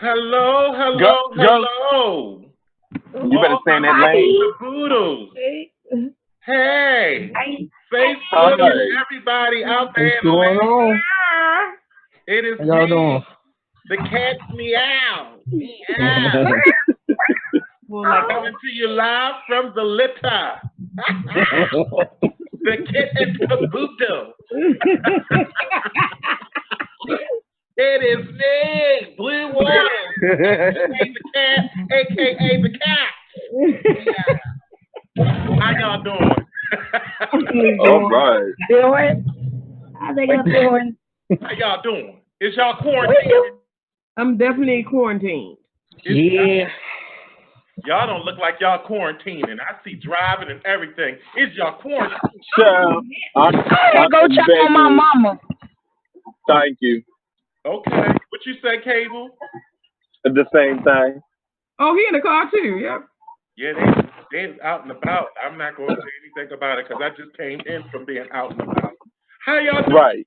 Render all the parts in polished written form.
Hello, Go, hello, go. hello. You better All stay my in that lane. beautiful poodles. Hey, Hey, Facebook and Hi. everybody out there What's in the going on? land. It is How y'all doing? me, the cat's meow. Meow. well, like Coming to you live from the litter. The kitten caboodle. It is me, Blue Wolf, aka the cat, aka the cat. How y'all doing? All right. doing? How they gonna doing? How y'all doing? Is y'all quarantined? I'm definitely quarantined. Yeah. Y'all don't look like y'all quarantining. I see driving and everything. Is y'all quarantined? So, I, I I go check on my begging. mama. Thank you. Okay. What you say, Cable? The same thing. Oh, he in the car too. Yep. Yeah, they out and about. I'm not going to say anything about it because I just came in from being out and about. How y'all doing? Right.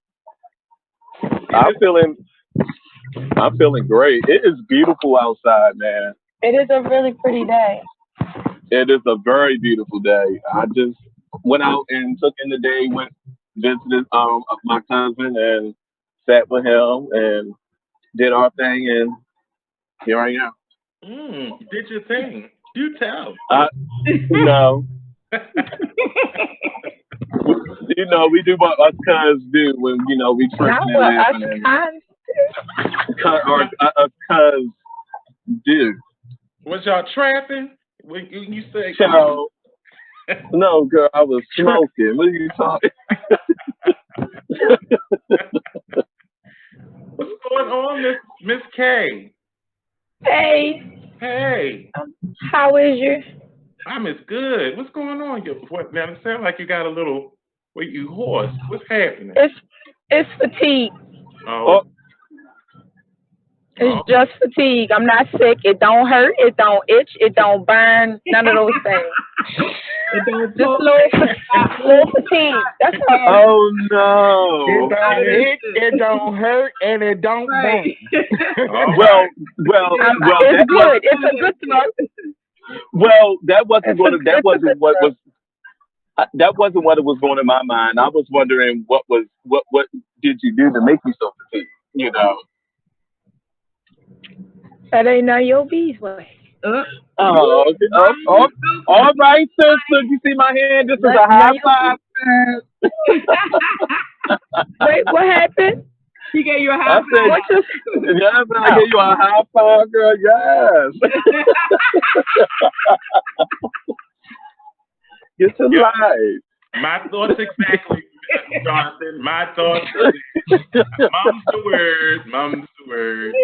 I'm feeling. I'm feeling great. It is beautiful outside, man. It is a really pretty day. It is a very beautiful day. I just went out and took in the day, went visited my cousin and sat with him and did our thing, and here I am. You did your thing. You tell. No, we do what us cuz do when we Not tripping and what us laughing and kind. or us cuz do. Was y'all trapping? When you say So no, girl, I was smoking. What are you talking? what's going on, Miss K? Hey, Hey, how is you? I'm as good. What's going on? What now? It sounds like you got a little. Well, you hoarse. What's happening? It's it's fatigue. Oh, Oh, It's oh. just fatigue. I'm not sick. It don't hurt. It don't itch. It don't burn. None of those things. It don't Just pop. little fatigue. That's all. oh It no. don't itch, it don't hurt, and it don't Right. burn. All Well, right. well, It's that was good. It's a good smoke. that wasn't It's a going to that it's a wasn't good what smoke. was that wasn't what it was going in my mind. I was wondering what did you do to make you so fatigued? You know. That ain't none of your beeswax. uh, Oh, okay. All right, sister. You see my hand? This is None a none high of your five. Wait, what happened? he gave you a high I said, What you? yes, I Oh, gave you a high five, girl. Yes. five. Get your Yep. life. My thoughts exactly, Jonathan. My thoughts. Mum's the word. Mum's the word.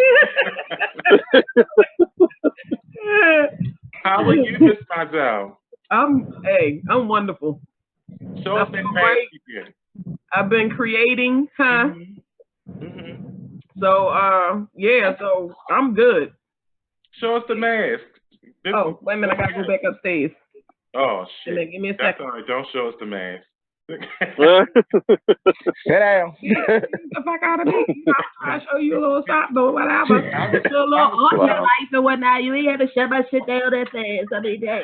How are you, Miss Mazel? I'm wonderful. Show I us that feel mask great. again. I've been creating, huh? Mhm. Mhm. So yeah, so I'm good. Show us the mask. This, Oh, wait a minute, I gotta go back upstairs. oh shit. Give me a That's second. all right. Don't show us the mask. Sit down. The fuck out of me. I'm trying to show you a little something or whatever. I was, A I little was, art Wow. life and whatnot. You ain't have to shut my shit down that fast. I mean, that.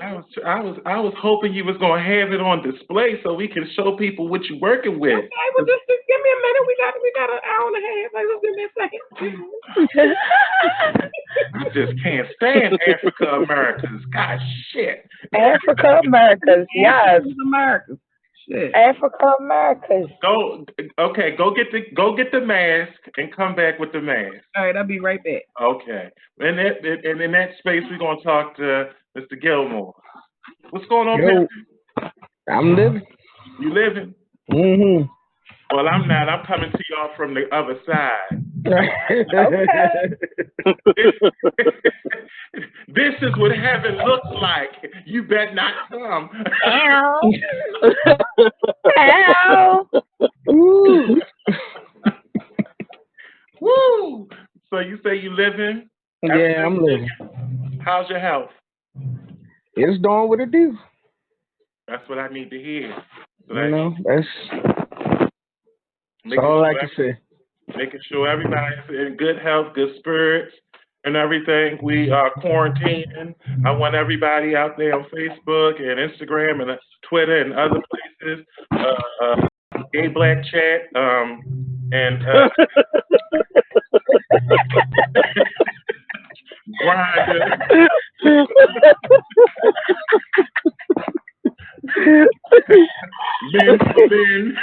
I was hoping you was gonna have it on display so we can show people what you're working with. Okay, well, just give me a minute. We got an hour and a half. Like, just give me a second. I just can't stand Africa Americans. God shit. Africa Americas, yes. Africa's America. Shit. Africa Americas. Go okay, go get the mask and come back with the mask. All right, I'll be right back. Okay. And in that space we're gonna talk to Mr. Gilmore. What's going on, Yo, Pimp? I'm living. You living? Mm-hmm. Well, I'm not. I'm coming to y'all from the other side. Okay. This, this is what heaven looks like. You bet not come. Ow. Ow. Ooh. Woo! So you say you living? Yeah, Everything's I'm living. good? How's your health? It's doing what it do. That's what I need to hear. So You that know, that's making all I sure can say. making sure everybody's in good health, good spirits, and everything. We are quarantining. I want everybody out there on Facebook and Instagram and Twitter and other places, gay black chat, and grinder. Ben for Ben.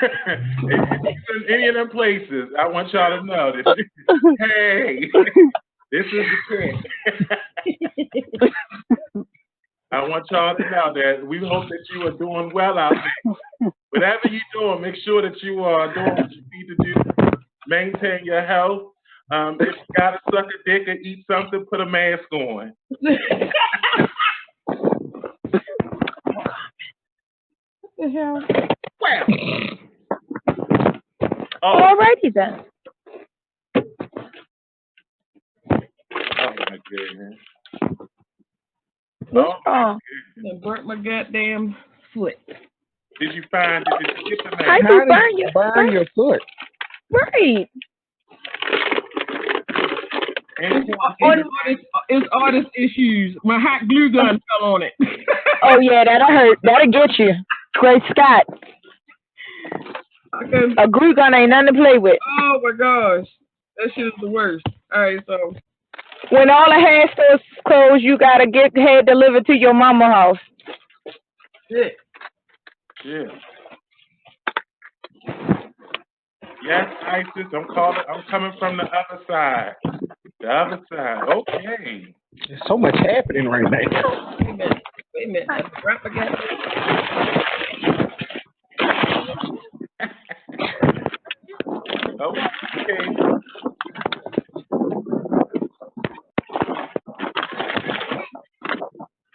Any of them places, I want y'all to know that. Hey, this is the thing. I want y'all to know that we hope that you are doing well out there. Whatever you're doing, make sure that you are doing what you need to do. Maintain your health. If you gotta suck a dick or eat something, put a mask on. The hell? Wow. Oh, Alrighty then. oh my goodness. What's Oh, wrong? I burnt my goddamn foot. did you get the How mask? you How did burn you your burn your foot? right? And It's artist issues. My hot glue gun fell on it. Oh yeah, that'll hurt. That'll get you. Great Scott. Okay. A glue gun ain't nothing to play with. Oh my gosh, that shit is the worst. All right, so When all the hair stores closed, you gotta get hair delivered to your mama house. shit. yeah. Yes, Isis, I'm coming from the other side. The other side. Okay. There's so much happening right now. Wait a minute. Wait a minute. I forgot my Okay.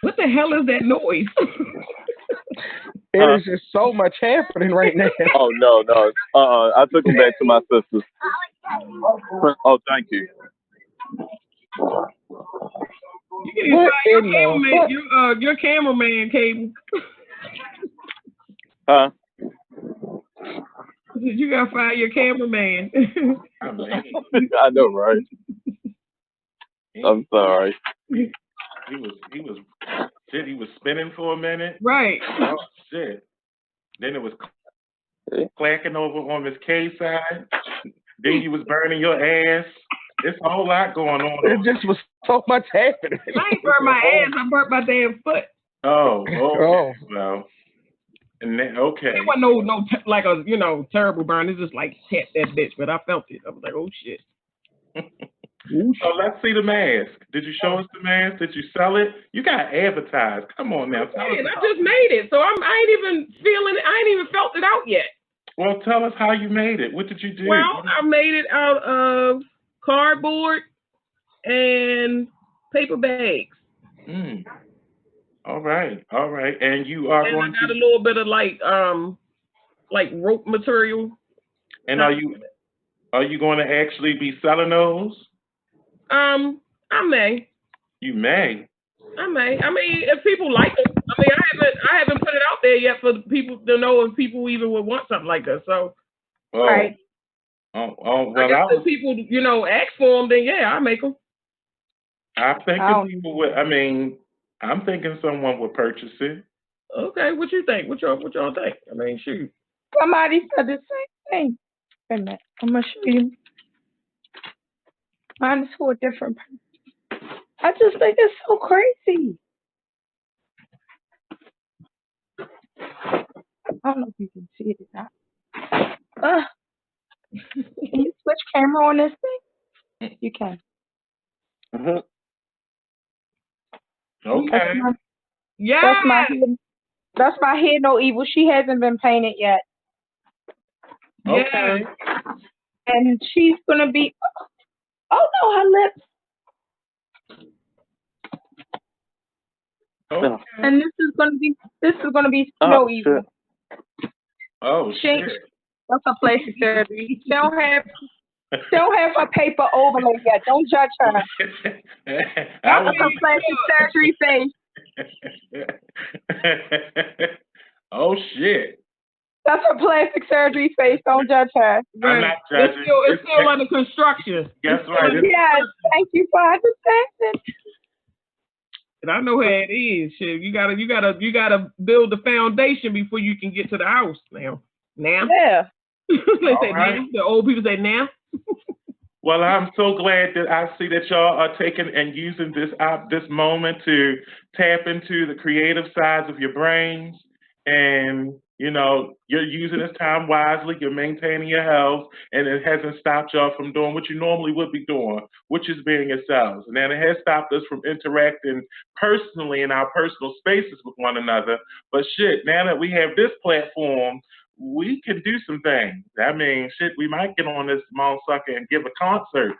What the hell is that noise? There is just so much happening right now. Oh no, no. I took them back to my sister's. Oh, thank you. You can even What find your in the cameraman. fuck? Your cameraman cable. Huh? You gotta find your cameraman. I mean, I know, right? I'm sorry. he was spinning for a minute. Right. Oh shit. Then it was clacking over on Miss K side. Then you was burning your ass. It's a whole lot going on. It just was so much happening. I ain't burnt my ass. I burnt my damn foot. Oh, okay. Oh. Well, and then, okay. It wasn't like a terrible burn. It's just like tap that bitch, but I felt it. I was like, oh shit. So let's see the mask. Did you show us the mask? Did you sell it? You got advertised. Come on now, tell us. Man, I just made it, so I ain't even feeling it. I ain't even felt it out yet. Well, tell us how you made it. What did you do? Well, I made it out of cardboard and paper bags. All right, all right. And you are And going I got to. a little bit of like rope material. And are you going to actually be selling those? I may. You may. I may. I mean, if people like it. I mean, I haven't put it out there yet for people to know if people even would want something like that. So. Oh. Right. Oh, I well, guess if people, ask for them, then yeah, I make them. I'm thinking people would. I mean, I'm thinking someone would purchase it. Okay, what you think? What y'all think? I mean, shoot. Somebody said the same thing. Wait a minute. I'm gonna show you. Mine is for a different person. I just think it's so crazy. I don't know if you can see it or not. Can you switch camera on this thing? You can. Mm-hmm. Okay. Yeah. That's my head no evil. She hasn't been painted yet. Okay. And she's gonna be oh no, her lips. Okay. And this is gonna be no evil. Oh shit. That's a plastic surgery. She don't have her paper overlay yet. Don't judge her. That was a plastic surgery face. Oh shit. That's a plastic surgery face. Don't judge her. I'm Right. not judging. It's still under construction. That's right. Yes, thank you for understanding. And I know how it is. Shit, you gotta build the foundation before you can get to the house. Now, Yeah. they All say right. now. The old people say now. Well, I'm so glad that I see that y'all are taking and using this moment to tap into the creative sides of your brains, and you're using this time wisely. You're maintaining your health, and it hasn't stopped y'all from doing what you normally would be doing, which is being yourselves. And then it has stopped us from interacting personally in our personal spaces with one another. But shit, now that we have this platform, we can do some things. I mean, shit, we might get on this motherfucker and give a concert.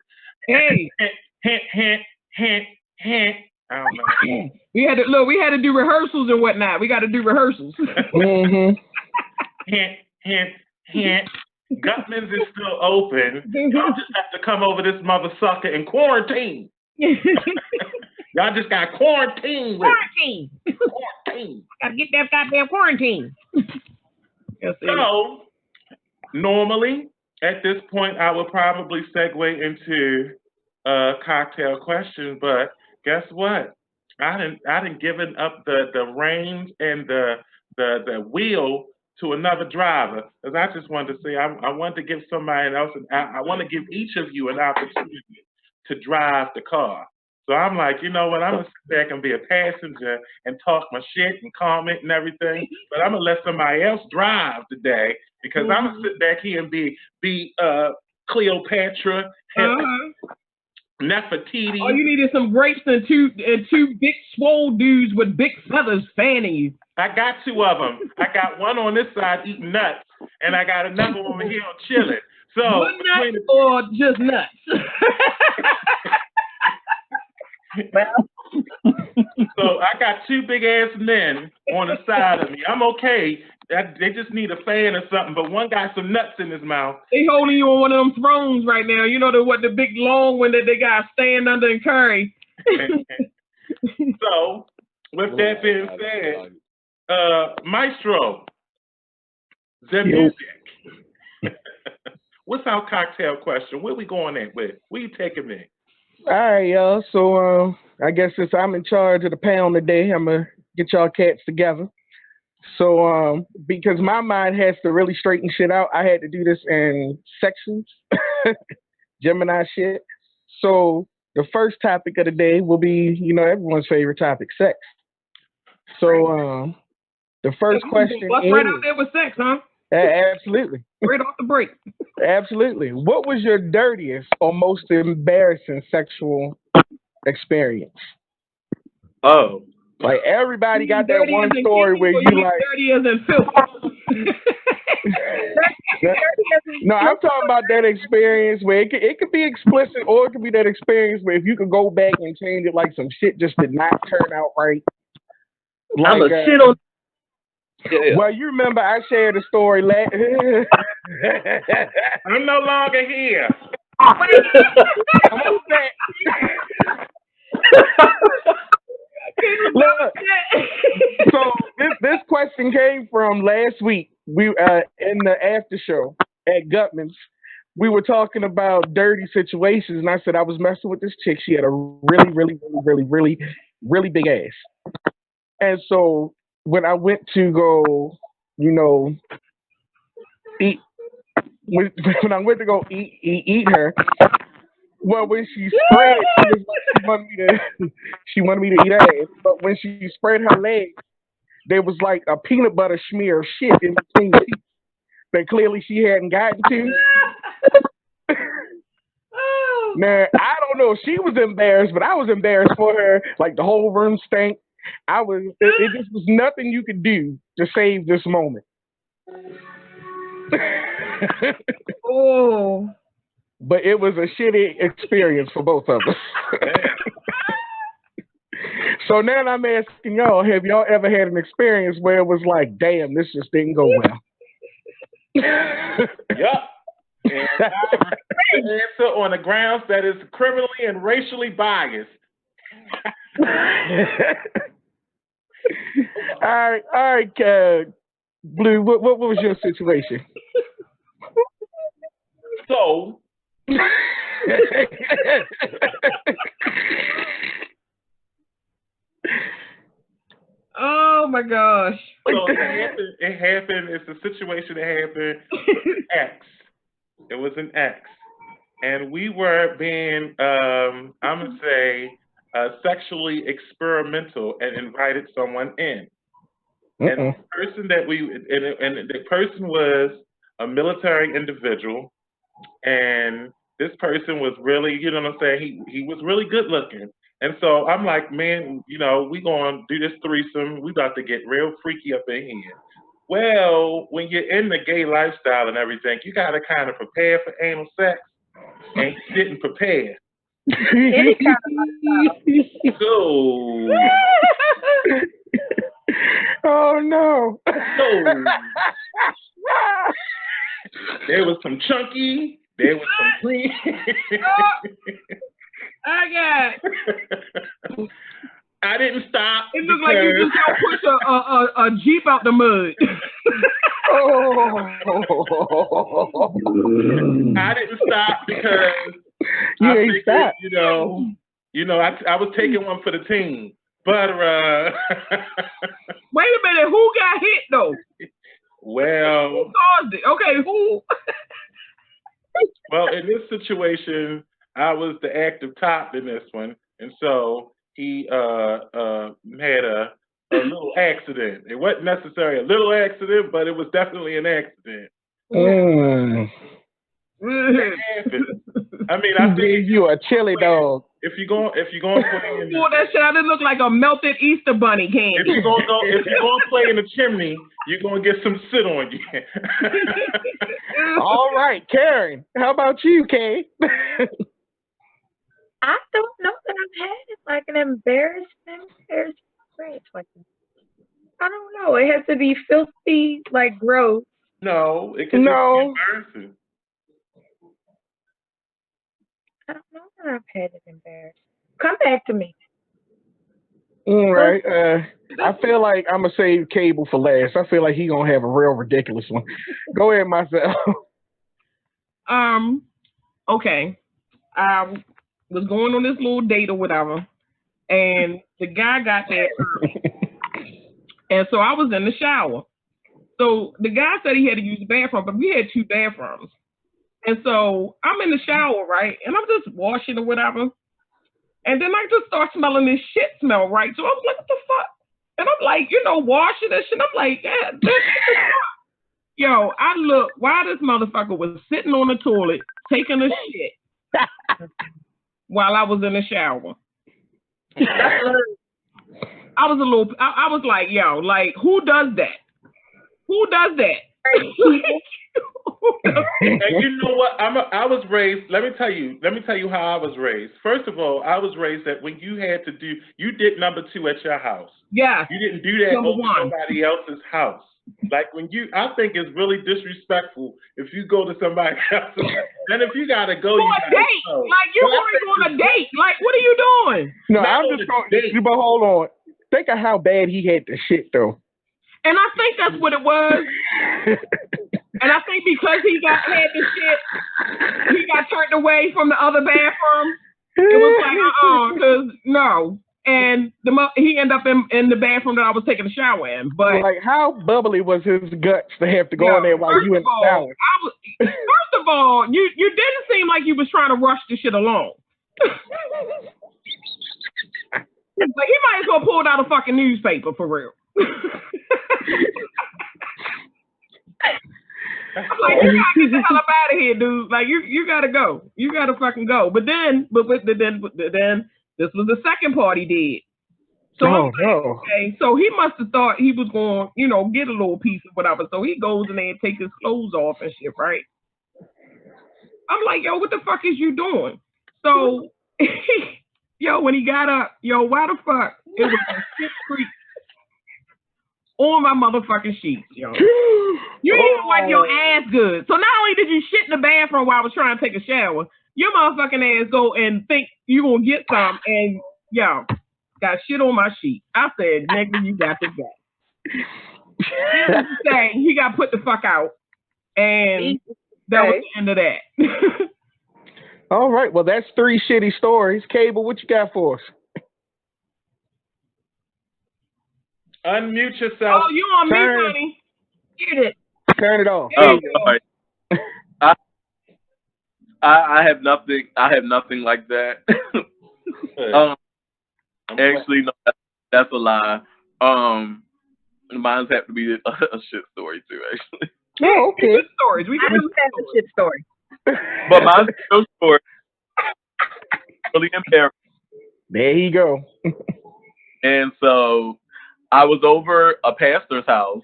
Hey, Hint, hint, hint, hint, hint. I don't know. we had to look. We had to do rehearsals and whatnot. We got to do rehearsals. Mm-hmm. Hint, hint, hint. Gutman's is still open. Y'all just have to come over this mother sucker and quarantine. Y'all just got quarantine with Quarantine. quarantine. Gotta get that goddamn quarantine. Yes, So normally at this point I would probably segue into a cocktail question, but guess what? I didn't given up the reins and the wheel to another driver, because I just wanted to say I wanted to give somebody else, and I want to give each of you an opportunity to drive the car. So I'm like, you know what? I'm gonna sit back and be a passenger and talk my shit and comment and everything, but I'm gonna let somebody else drive today, because I'm gonna sit back here and be Cleopatra, uh-huh. Nefertiti. All you need is some grapes and two big swole dudes with big feathers fanning you. I got two of them. I got one on this side eating nuts, and I got another one over here chilling. So One nuts or just nuts? So I got two big ass men on the side of me. I'm okay. They just need a fan or something. But one got some nuts in his mouth. They holding you on one of them thrones right now. You know the big long one that they got stand under and carry. So with that being said, Maestro, the music. What's our cocktail question? Where we going at with? Where you taking me? All right, y'all. So I guess since I'm in charge of the pound today, I'm gonna get y'all cats together. So because my mind has to really straighten shit out, I had to do this in sections, Gemini shit. So the first topic of the day will be, everyone's favorite topic, sex. So the first question Bust is right out there with sex, huh? absolutely, Right off the break. absolutely. What was your dirtiest or most embarrassing sexual experience? Oh, Like everybody got that Dirty one as in story kinky, where or you mean like. dirty as in filthy. No, I'm talking about that experience where it could be explicit, or it could be that experience where if you could go back and change it, like some shit just did not turn out right. Like, I'm a shit on. Yeah. well, you remember I shared a story last. I'm no longer here. Look, so this question came from last week. We in the after show at Gutman's. We were talking about dirty situations, and I said I was messing with this chick. She had a really, really, really, really, really, really big ass. And so when I went to go, eat, when I went to go eat her, well, when she spread, she was like she wanted me to eat ass. But when she spread her legs, there was like a peanut butter smear of shit in between the teeth that clearly she hadn't gotten to. Man, I don't know if she was embarrassed, but I was embarrassed for her. Like the whole room stank. It just was nothing you could do to save this moment. Oh. But it was a shitty experience for both of us. So now I'm asking y'all, have y'all ever had an experience where it was like, damn, this just didn't go well? Yup. And I answer on the grounds that is criminally and racially biased. All right, Blue, what was your situation? So Oh my gosh. So it happened. It happened. It's a situation that happened. X. It was an X, and we were being, I'm gonna say, sexually experimental, and invited someone in. And Mm-mm. the person that and the person was a military individual, and this person was really, you know what I'm saying, he was really good looking. And so I'm like, man, we gonna do this threesome. We about to get real freaky up in here. Well, when you're in the gay lifestyle and everything, you gotta kind of prepare for anal sex, and he didn't prepare. Any kind So, Oh no. so there was some chunky, there was some green. I got. I didn't stop It looked like you just gonna push a Jeep out the mud. Oh. I didn't stop because You I ain't figured, stop. I was taking one for the team. But Wait a minute, who got hit though? well, Who caused it? Okay, who? well, in this situation, I was the active top in this one, and so he had a little accident. It wasn't necessarily a little accident, but it was definitely an accident. Mm. It happened. I mean, He I think gave you a chili dog. if you're going to play in Pull that shit out. It looked like a melted Easter bunny candy. if you're going to play in the chimney, you're going to get some sit on you. All right, Karen. How about you, Kay? I don't know that I've had like an embarrassing experience like that. I don't know. It has to be filthy, like gross. No, it can just be No. embarrassing. I don't know that I've had it embarrassing. Come back to me. All right. I feel like I'm gonna save Cable for last. I feel like he gonna have a real ridiculous one. Go ahead, myself. Okay. I was going on this little date or whatever, and the guy got there early, and so I was in the shower. So the guy said he had to use the bathroom, but we had two bathrooms. And so I'm in the shower, right? And I'm just washing or whatever. And then I just start smelling this shit smell, right? So I was like, what the fuck? And I'm like, washing this shit. I'm like, yeah, yo, I look while this motherfucker was sitting on the toilet taking a shit while I was in the shower. I was like, yo, like, who does that? Who does that? And you know what? I was raised. Let me tell you how I was raised. First of all, I was raised that when you did number two at your house. Yeah. You didn't do that Number over one. somebody else's house. Like I think it's really disrespectful if you go to somebody else's. Then if you gotta go, you gotta date. Go. Like you're going on a date. Like what are you doing? No, I'm just going. But hold on. Think of how bad he had the shit though. And I think that's what it was. And I think because he had the shit, he got turned away from the other bathroom. It was like, because no. And he ended up in the bathroom that I was taking a shower in. But like, how bubbly was his guts to have to go in there while you in the shower? First of all, you didn't seem like you was trying to rush the shit along. Like he might as well pulled out a fucking newspaper for real. I'm like, you gotta get the hell up out of here, dude. Like you gotta go. You gotta fucking go. But then this was the second part he did. So no. Okay, so he must have thought he was going, get a little piece of whatever. So he goes in there and takes his clothes off and shit, right? I'm like, yo, what the fuck is you doing? So when he got up, why the fuck? It was a shit creek on my motherfucking sheets, yo. You didn't even wipe your ass good. So not only did you shit in the bathroom while I was trying to take a shower, your motherfucking ass go and think you gonna get some and got shit on my sheet. I said, nigga, you got to go. Needless to say, he got put the fuck out, and that was the end of that. All right. Well, that's 3 shitty stories. Cable, what you got for us? Unmute yourself. Oh, you on me, Turn, honey? Get it. turn it off. There Oh, you go. sorry. I, I have nothing. I have nothing like that. Good. um, I'm glad. actually, no, that's a lie. Mine's have to be a shit story too, actually. Oh, okay. Good stories. We I can do understand the shit story. But mine's a real story. Really embarrassing. There you go. And so I was over a pastor's house,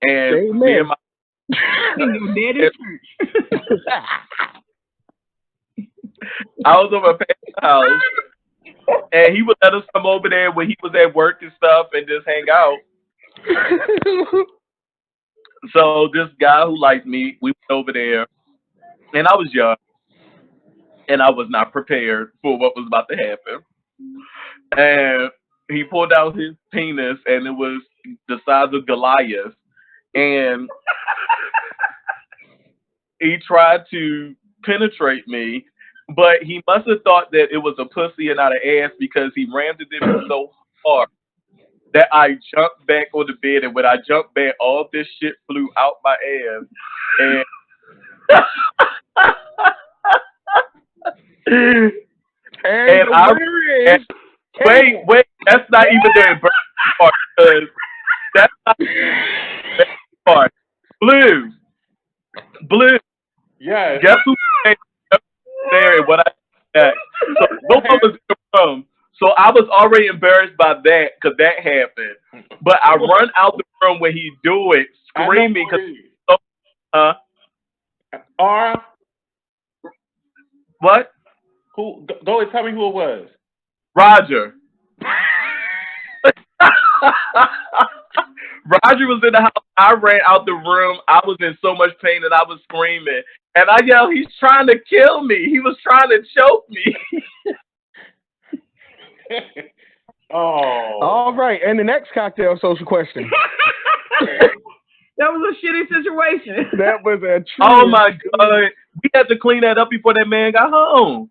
and me and Amen. my in your daddy's church. I was over a pastor's house, and he would let us come over there when he was at work and stuff, and just hang out. So this guy who liked me, we went over there, and I was young, and I was not prepared for what was about to happen. And he pulled out his penis, and it was the size of Goliath, and he tried to penetrate me, but he must have thought that it was a pussy and not an ass because he rammed it in me so hard that I jumped back on the bed, and when I jumped back, all this shit flew out my ass, and and I there and is wait, that's not even the embarrassing part because that's not the embarrassing part. Blue, blue. Yes. Guess who there and what I did? So no one was in the room. So I was already embarrassed by that because that happened. But I run out the room when he do it, I know screaming who because it is. Or what? who? Go and tell me who it was. Roger. Roger was in the house. I ran out the room. I was in so much pain and I was screaming. And I yelled, "He's trying to kill me. He was trying to choke me." Oh. All right. And the next cocktail social question. That was a shitty situation. That was a true. Oh my God. We had to clean that up before that man got home.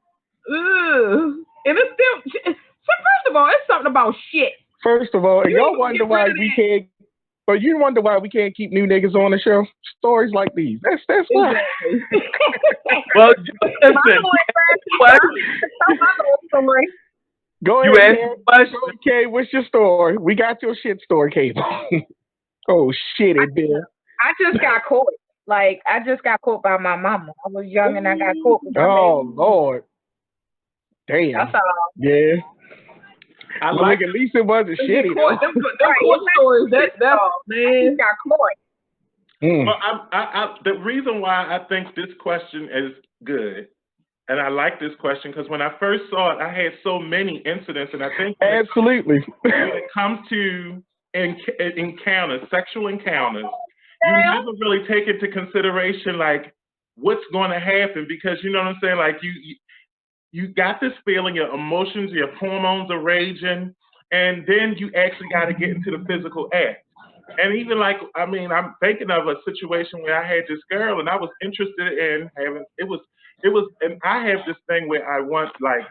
Ugh. And it's still. So first of all, it's something about shit. First of all, You y'all ain't gonna wonder get why rid of we that. can't. But you wonder why we can't keep new niggas on the show. Stories like these. That's why. Exactly. Well, My listen, little story. Go you ahead, asked Kay. the question. Okay, what's your story? We got your shit story, Cable. Oh shit, it did. I just got caught. Like I just got caught by my mama. I was young and I got caught with my Oh baby. Lord. Damn. That's all. Yeah. I Well, like. look, at least it wasn't shitty Court, though. them Right, court it's stories. not That all. I man. just got caught. Mm. Well, the reason why I think this question is good, and I like this question because when I first saw it, I had so many incidents, and I think Absolutely. when it comes to encounters, sexual encounters, you never really take into consideration like what's going to happen because you know what I'm saying. Like you got this feeling, your emotions, your hormones are raging, and then you actually got to get into the physical act. And even like, I mean, I'm thinking of a situation where I had this girl, and I was interested in having. And I have this thing where I want like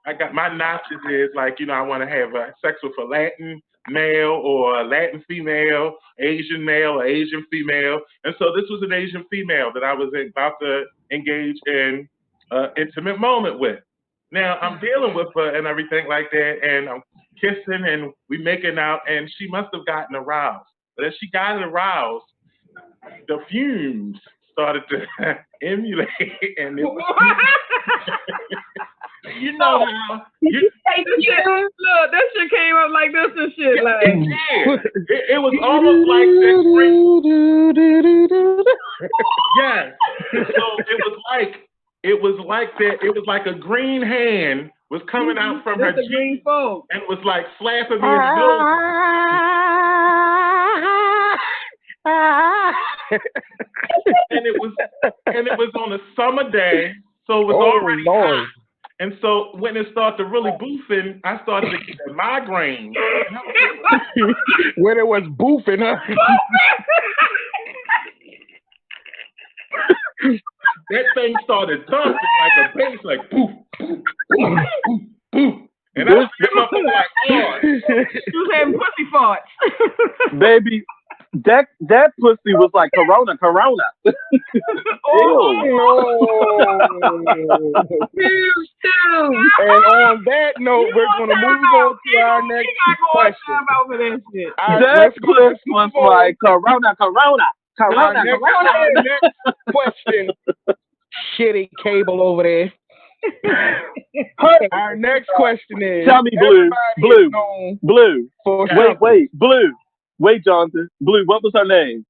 I got my notches is like, I want to have sex with a Latin male or a Latin female, Asian male or Asian female. And so this was an Asian female that I was about to engage in an intimate moment with. Now I'm dealing with her and everything like that, and I'm kissing and we making out, and she must have gotten aroused. But as she got aroused, the fumes started to emulate, and it was you know how Did you you say you? Look, that shit came up like this and shit. Like, it was almost like that yes. So it was like a green hand was coming out from her that's a green jeans folk. and was like slapping me in the nose. And it was on a summer day, so it was Oh already Lord. hot. And so when it started to really boofing, I started to get a migraine. And I was when it was boofing, huh? that thing started thumping like a bass, like poof, poof, poof, poof, poof. And I was like, oh. You was having pussy farts. Baby, that pussy was like Corona. Oh, no. And on that note, we're going to move on to our next question. That pussy was like Corona. Next question. Shitty cable over there. Our next question is: tell me, Blue. Wait, Jonathan. Blue, what was her name?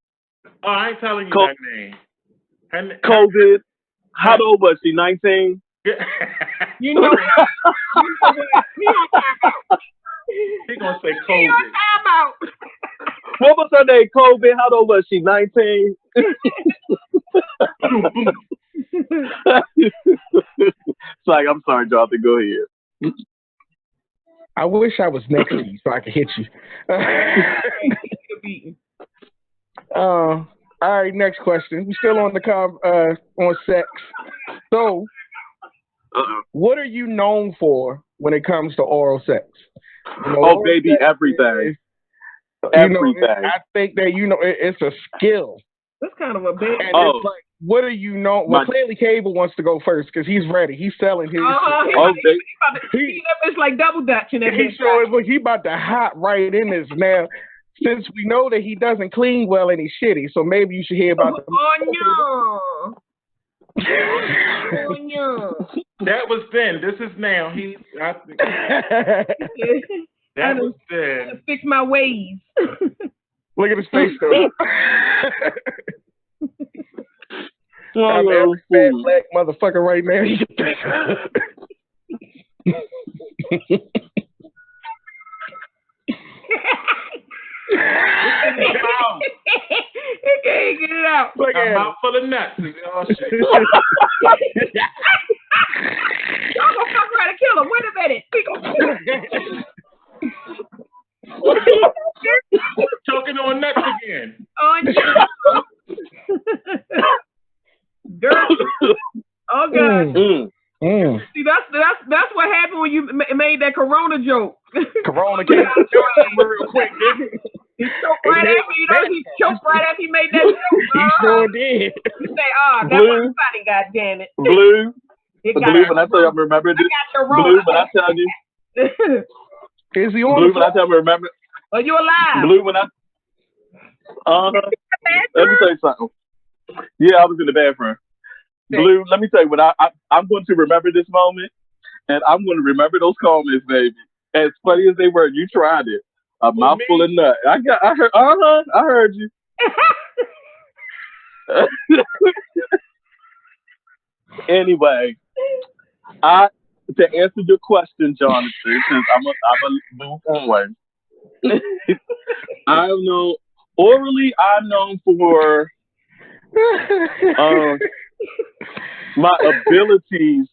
Oh, I ain't telling you that name. COVID. How old was she? 19. You know what? He gonna say COVID. What was her name? COVID. How old was she? 19. It's like, I'm sorry, Jonathan. Go ahead. I wish I was next to you so I could hit you. All right, next question. We're still on the on sex. So, what are you known for when it comes to oral sex? Oh, baby, everything. Everything. I think that it's a skill. That's kind of a big. And it's like, what are you known? Well, clearly, Cable wants to go first because he's ready. He's selling his. He's about to like double dutch and everything. He about to hop right in this now. Since we know that he doesn't clean well and he's shitty, so maybe you should hear about the. Oh no! That was then. This is now. That was then. Fix my ways. Look at his face though. I'm every fat black motherfucker right now. He can't get it out. Look at mouth full of nuts. Oh shit. Y'all gonna fuck around and kill him. Wait a minute. We gonna choking on nuts again. Girl. Oh God. See, that's what happened when you made that Corona joke. Corona came out real quick, didn't he? He choked right after he choked right after he made that joke. He sure did. You say, that wasn't funny, goddammit. Blue, when I tell you I remember this. Blue, when I tell you. Is he on? Blue, when I tell you I remember. Are you alive? Blue, when I. Let me tell you something. Yeah, I was in the bathroom. Blue, let me tell you what I'm going to remember this moment, and I'm going to remember those comments, baby. As funny as they were, you tried it. A mouthful of nut. I heard you. Anyway, to answer your question, Jonathan, since I'm a move on. I'm known orally. I'm known for my abilities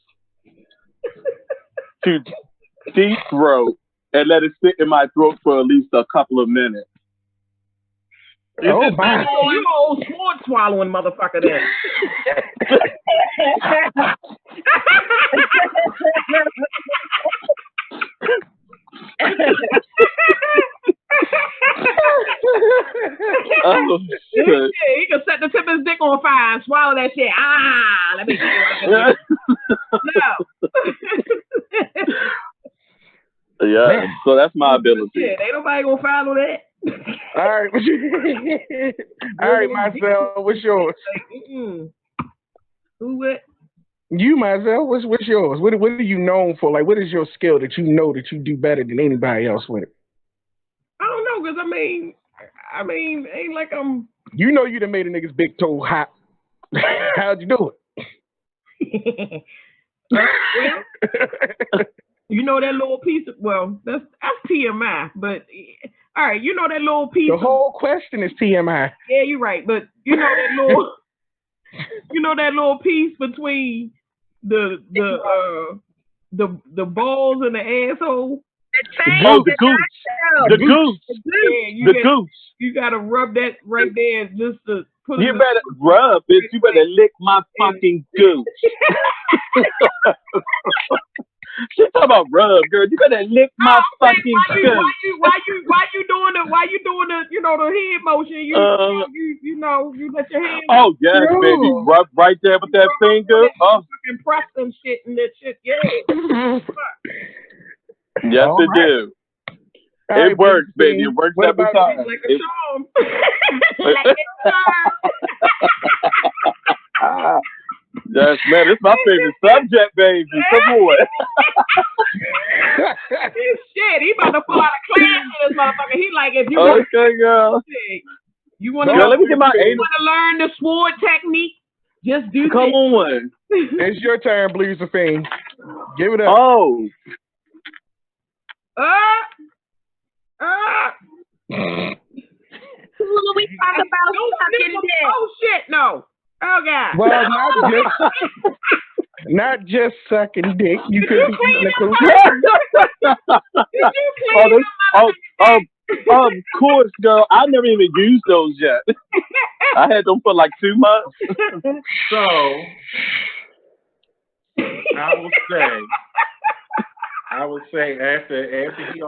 to deep throat and let it sit in my throat for at least a couple of minutes. Oh my! You old sword swallowing motherfucker there. Oh shit! He can set the tip of his dick on fire and swallow that shit. Let me see what I can do. No. Yeah, so that's my ability. Shit, ain't nobody gonna follow that. All right, Marcel, what's yours? Who what? You, Marcel, what's yours? What are you known for? Like, what is your skill that you know that you do better than anybody else with it? I don't know, because I mean, ain't like I'm. You know you done made a nigga's big toe hot. How'd you do it? You know that little piece of, that's TMI, but all right, you know that little piece. The whole question is TMI. Yeah, you're right, but you know that little piece between the the balls in the asshole. The The tank, oh, the the goose. nutshell, The The goose. goose. the goose. Yeah, The goose. you gotta rub that right there just to put You it better rub, bitch. You better lick my fucking goose. She talking about rub, girl. You better lick my fucking goose. why you doing the the head motion? Uh, You let your hands oh yes, baby. True. Rub right there with that finger. Oh, fucking press them shit and that shit. Yeah. yes, All it right. do. All It right, works, baby. Bluesy. It works What every about time. Like a It, charm. Like a charm. ah, yes, man. This is my favorite subject, baby. Come on. Shit, he about to pull out a class in this motherfucker. He like, if you want Okay, girl. you want to Girl, know, let me get my you anal. want to learn the sword technique, just do Come on. this. It's your turn, Blues of Fame. Give it up. Oh, uh, uh, Who do we talk about sucking dick? oh shit, no. Oh god. Well, not just sucking dick. You could be eating a coochie. Did you oh, clean they, of course, girl. I never even used those yet. I had them for like 2 months. So I would say after he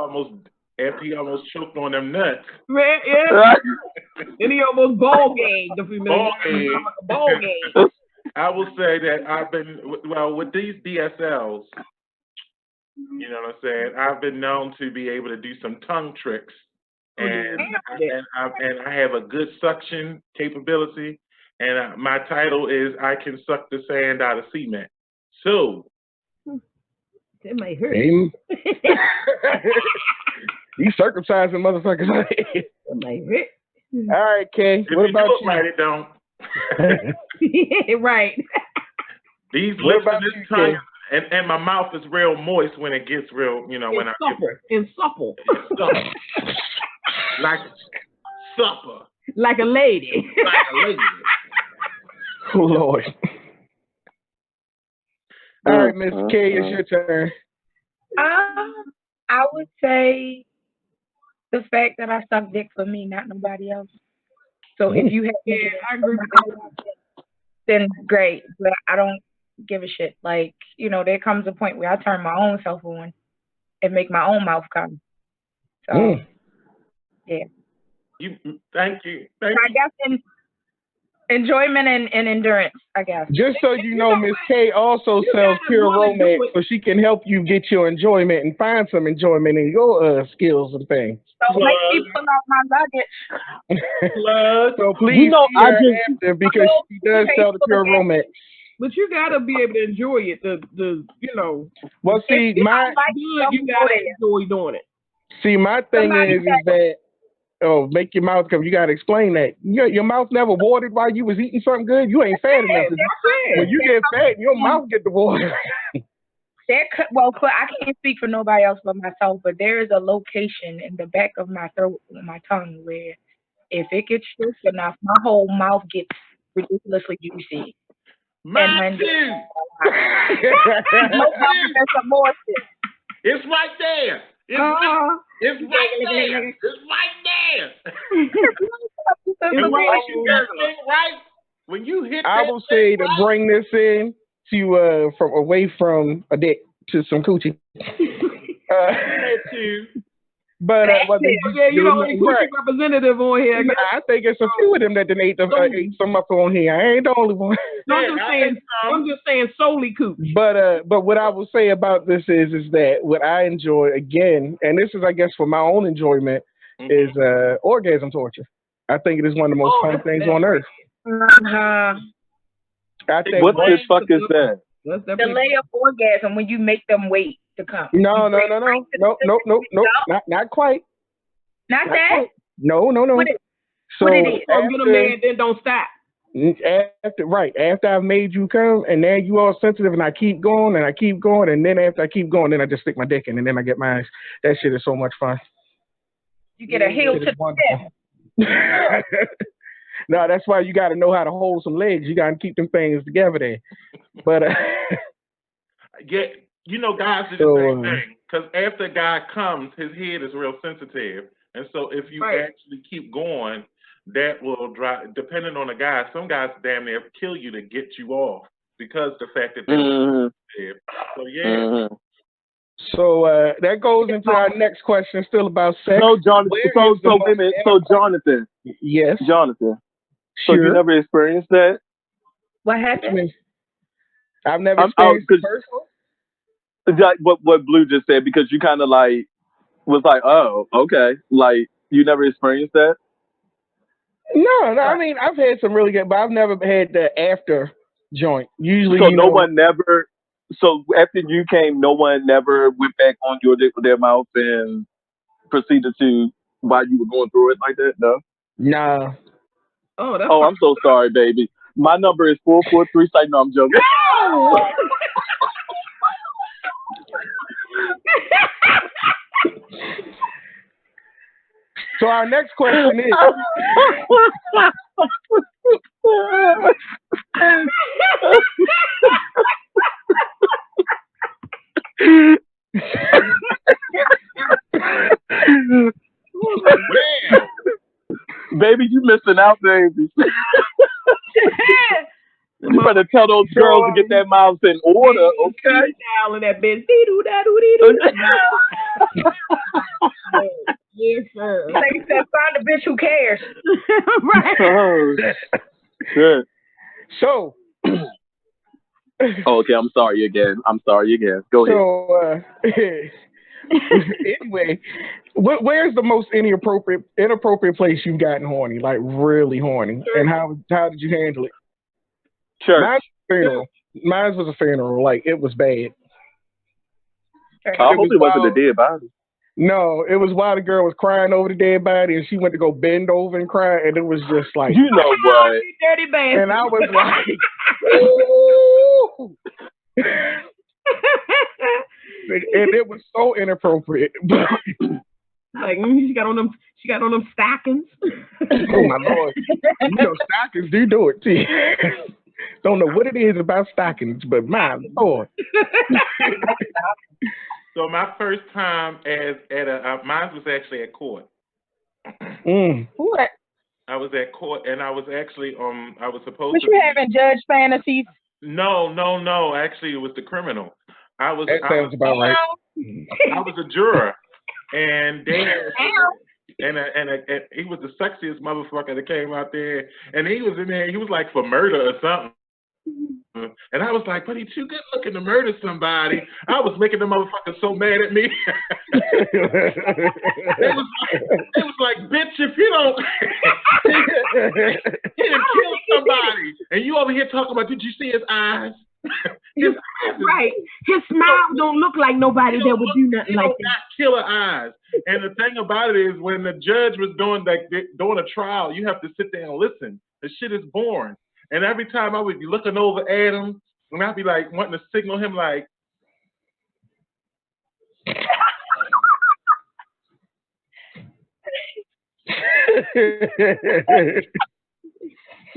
almost choked on them nuts. Man, yeah. Then he almost ball gagged a few minutes. Ball gag. Ball gag. I will say that I've been with these DSLs. You know what I'm saying? I've been known to be able to do some tongue tricks, and I have a good suction capability. And my title is I can suck the sand out of cement. So It might hurt. Aim. You circumcising motherfuckers. It might hurt. All right, Kay. if What you about do it you? right, it don't. Right. These What lips about and this you, tongue, Kay? and my mouth is real moist when it gets real. You know, when I And supple. it's supple, like supper, Like a lady. like a lady. Oh, Lord. All right, Miss K, it's your turn. I would say the fact that I suck dick for me, not nobody else. So if you have I agree with then great. But I don't give a shit. Like, there comes a point where I turn my own self on and make my own mouth come. So yeah. Thank you. I guess enjoyment and endurance, I guess. Just so you know, Miss K also sells pure romance, so she can help you get your enjoyment and find some enjoyment in your skills and things. So make me pull out my luggage. So please see I her just after because she does sell the pure romance. But you gotta be able to enjoy it. The Well, see, you gotta enjoy doing it. See, my thing is that make your mouth come. You gotta explain that. Your mouth never watered while you was eating something good. You ain't fat enough. When you get fat, your mouth get the water. I can't speak for nobody else but myself, but there is a location in the back of my throat, my tongue, where if it gets stroked enough, my whole mouth gets ridiculously juicy. Mine too. Some more shit. It's right there. It's right there. It's right there. When you hit I will say to bring this in to from away from a dick to some coochie. But you don't need coochie representative on here. I think it's a few of them that ate some up on here. I ain't the only one. I'm just saying solely cooch. But what I will say about this is that what I enjoy again, and this is I guess for my own enjoyment, is orgasm torture. I think it is one of the most fun things on earth. I think what the fuck is that? Delay of orgasm when you make them wait to come. No, not quite. Not that? No. What it is? Get a man, then don't stop. After I've made you come, and then you all sensitive, and I keep going, and then after I keep going, then I just stick my dick in, and then I get mine. That shit is so much fun. You get a heel to the step. No, that's why you got to know how to hold some legs. You got to keep them things together there. But Guys do the So, same thing because after a guy comes, his head is real sensitive, and so if you Right. actually keep going, that will drive. Depending on the guy, some guys damn near kill you to get you off because the fact that they're Mm-hmm. sensitive. So yeah, Mm-hmm. that goes into our next question, still about sex. So Jonathan, Where so is the wait a most minute. So inappropriate? Yes, Jonathan. So you sure. never experienced that? What I happened? mean, I've never I'm out experienced it because personally. what Blue just said because you kind of like was like, oh, okay, like you never experienced that. No, I mean, I've had some really good, but I've never had the after joint. Usually, So no one never. So after you came, no one never went back on your dick with their mouth and proceeded to while you were going through it like that. No. nah. Oh, that's Oh, fine. I'm so sorry, baby. My number is 443. Say no, I'm joking. So our next question is, Oh my damn. Baby, you missing out, baby. The You better tell those so girls to get their mouths in order, okay? freestyle in that bitch. Dee-doo-da-doo-dee-doo. Yes, sir. Like you said, find a bitch who cares. Right. Oh, shit. so Oh, okay, I'm sorry again. I'm sorry again. Go ahead. so anyway, where's the most inappropriate place you've gotten horny, like really horny, and how did you handle it? Church. Mine's a funeral. Mine was a funeral. Like it was bad. I It hope was it wasn't a wild. dead body. No, it was while the girl was crying over the dead body, and she went to go bend over and cry, and it was just like, You know what? You dirty bastard. and I was like, ooh. And it was so inappropriate. Like she got on them. She got on them stockings. Oh my lord! Stockings do it too. Don't know what it is about stockings, but my lord. So my first time as at a mine was actually at court. Mm. What? I was at court and I was actually I was supposed What to you be. having judge fantasies? No. Actually, it was the criminal. I was That I sounds was about right. I was a juror, and they had and he was the sexiest motherfucker that came out there, and he was in there. He was like for murder or something. And I was like, but he's too good looking to murder somebody. I was making the motherfucker so mad at me. They was like, bitch, if you don't he done killed somebody. And you over here talking about, did you see his eyes? His eyes is Right. His smile don't look like nobody that would do nothing he like don't that. got killer eyes. And the thing about it is, when the judge was doing a trial, you have to sit there and listen. The shit is boring. And every time I would be looking over at him, and I'd be like wanting to signal him, like,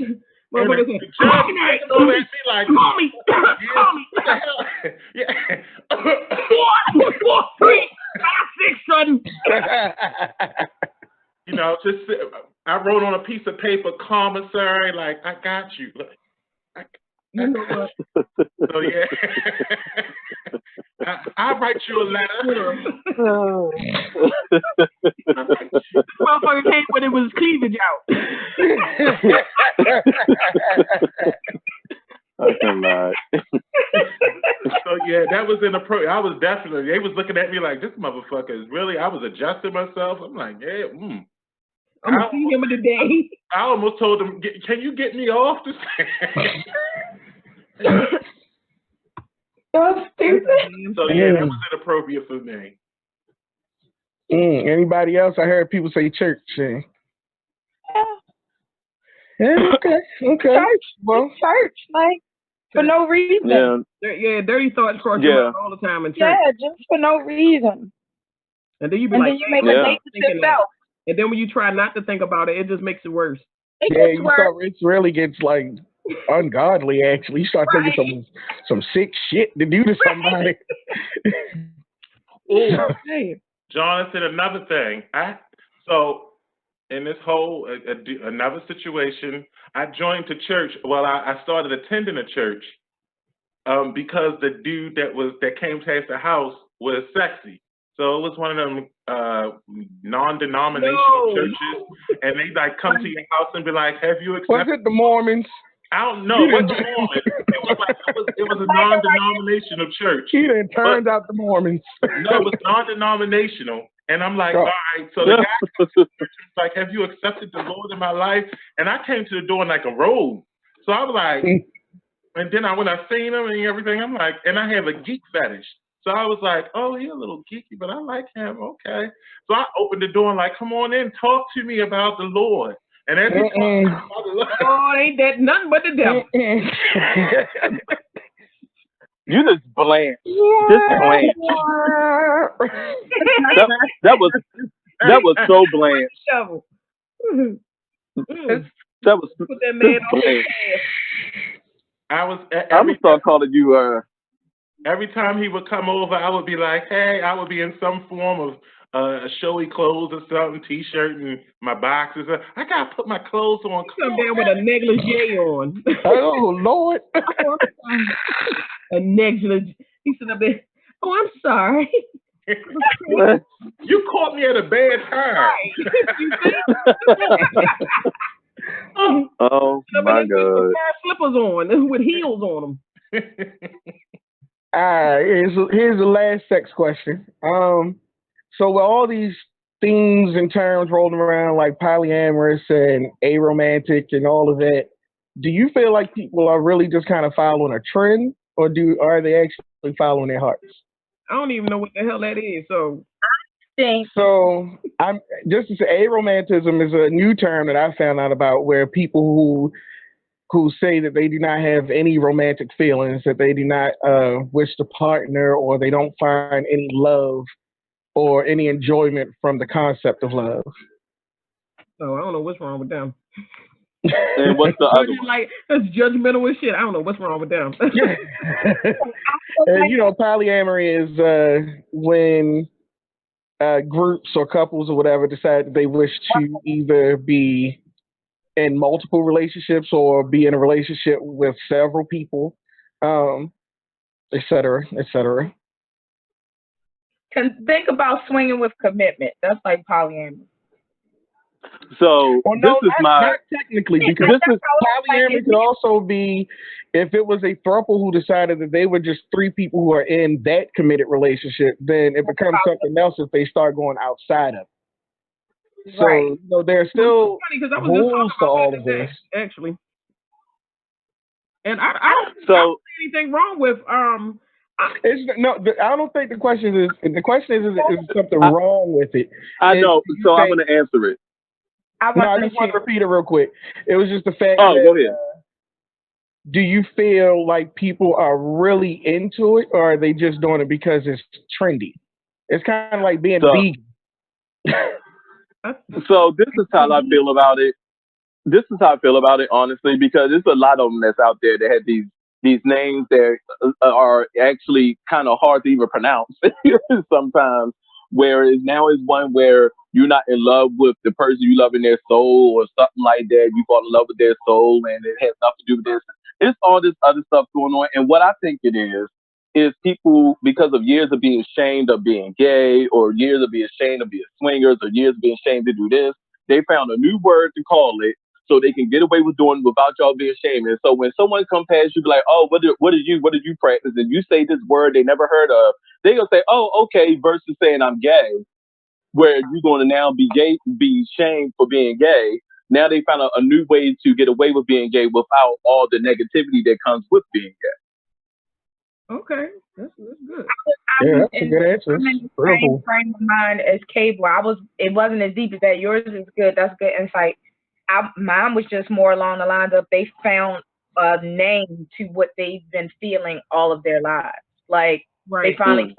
and the Motherfucker said, judge looking over at me like, call me. yeah, Call me. what the hell? Yeah. 4, 3, 5, 6, 7. Just I wrote on a piece of paper, commissary, like, I got you. You know what? So yeah, I'll write you a letter. Motherfucker came when it was cleavage out. I cannot. So yeah, that was inappropriate. I was definitely. They was looking at me like, this motherfucker is really. I was adjusting myself. I'm like, yeah. I'm gonna see him today. I almost told him, can you get me off this? So stupid. So yeah, that was inappropriate for me. Anybody else? I heard people say church. Yeah, okay. Church. Well, Church, like for no reason. Yeah. Dirty thoughts cross your mind all the time in church. Yeah, just for no reason. And then you be And like, then you make a date with yourself. And then when you try not to think about it, it just makes it worse. It gets worse. It really gets like ungodly. Actually, you start thinking Right. some sick shit to do to somebody. Oh, Hey, Jonathan, another thing. So in this whole another situation, I joined the church. Well, I started attending a church because the dude that came past the house was sexy. So it was one of them non-denominational no. churches, and they like come to your house and be like, "Have you Was accepted?" it the Mormons? I don't know. He It wasn't didn't. Mormon. It was like it was a non-denominational church, He didn't but turned out the Mormons. no, it was non-denominational. And I'm like, all Oh, right. So the guy was like, "Have you accepted the Lord in my life?" And I came to the door in like a robe. So I was like, and then when I seen him and everything, I'm like, and I have a geek fetish. So I was like, oh, he's a little geeky, but I like him. Okay. So I opened the door and like, come on in, talk to me about the Lord. And as he talked to me mm-mm, about the Lord, Oh, ain't that nothing but the devil? mm-mm. You just blanched, just Wah, blanched. wah. That that was that was so blanched. Devil. Mm. Mm. That was Put that man just on his blanched. path. I was I'm gonna start calling you. every time he would come over, I would be like, hey, I would be in some form of showy clothes or something, t-shirt and my boxers. I gotta put my clothes on. He Come come on, down with a negligee on. Oh Lord. Oh, I'm sorry. A negligee. He said up there. Oh, I'm sorry. man. Uh, You caught me at a bad time. Right. You see? oh Up in my there with some god. pair of slippers on with heels on them. All right, here's the last sex question. So with all these themes and terms rolling around like polyamorous and aromantic and all of that, do you feel like people are really just kind of following a trend, or do are they actually following their hearts? I don't even know what the hell that is. So, Think So I'm just to say, aromantism is a new term that I found out about, where people who say that they do not have any romantic feelings, that they do not wish to partner, or they don't find any love or any enjoyment from the concept of love. I don't know what's wrong with them. And what's the other Judging one? like that's judgmental as shit. I don't know what's wrong with them. And polyamory is when groups or couples or whatever decide that they wish to either be in multiple relationships or be in a relationship with several people, um, et cetera, et cetera. can think about swinging with commitment. That's like polyamory. So Well, this no, is not my technically, because this is Like, polyamory could also be if it was a throuple who decided that they were just three people who are in that committed relationship, then it becomes something else if they start going outside of it. So, right. there's Well, it's still funny because I was just rules talking to about that all of this. today, actually. And I don't so see anything wrong with I, It's no. I don't think the question is. The question is something I wrong with it? I Is know. do you So I'm think? gonna answer it. I No, I wanted just want to. to repeat it real quick. It was just the fact Oh, that go ahead. do you feel like people are really into it, or are they just doing it because it's trendy? It's kind of like being So vegan. I this is how I feel about it. This is how I feel about it, honestly, because there's a lot of them that's out there that have these names that are actually kind of hard to even pronounce sometimes. Whereas now is one where you're not in love with the person you love in their soul or something like that. You fall in love with their soul, and it has nothing to do with this. It's all this other stuff going on, and what I think it is people because of years of being ashamed of being gay, or years of being ashamed of being swingers, or years of being ashamed to do this. They found a new word to call it so they can get away with doing it without y'all being ashamed. And so when someone comes past you, be like, oh, what did you practice? And you say this word they never heard of, they gonna say, oh, okay, versus saying I'm gay, where you're gonna now be gay, be shamed for being gay. Now they found a new way to get away with being gay without all the negativity that comes with being gay. okay. That's good. Yeah, I'm that's a in. good answer. I'm It's in the real same cool. frame of mind as Cable. I was. It wasn't as deep as that. Yours is good. That's good insight. Mine was just more along the lines of they found a name to what they've been feeling all of their lives. Like they Right. finally Mm. found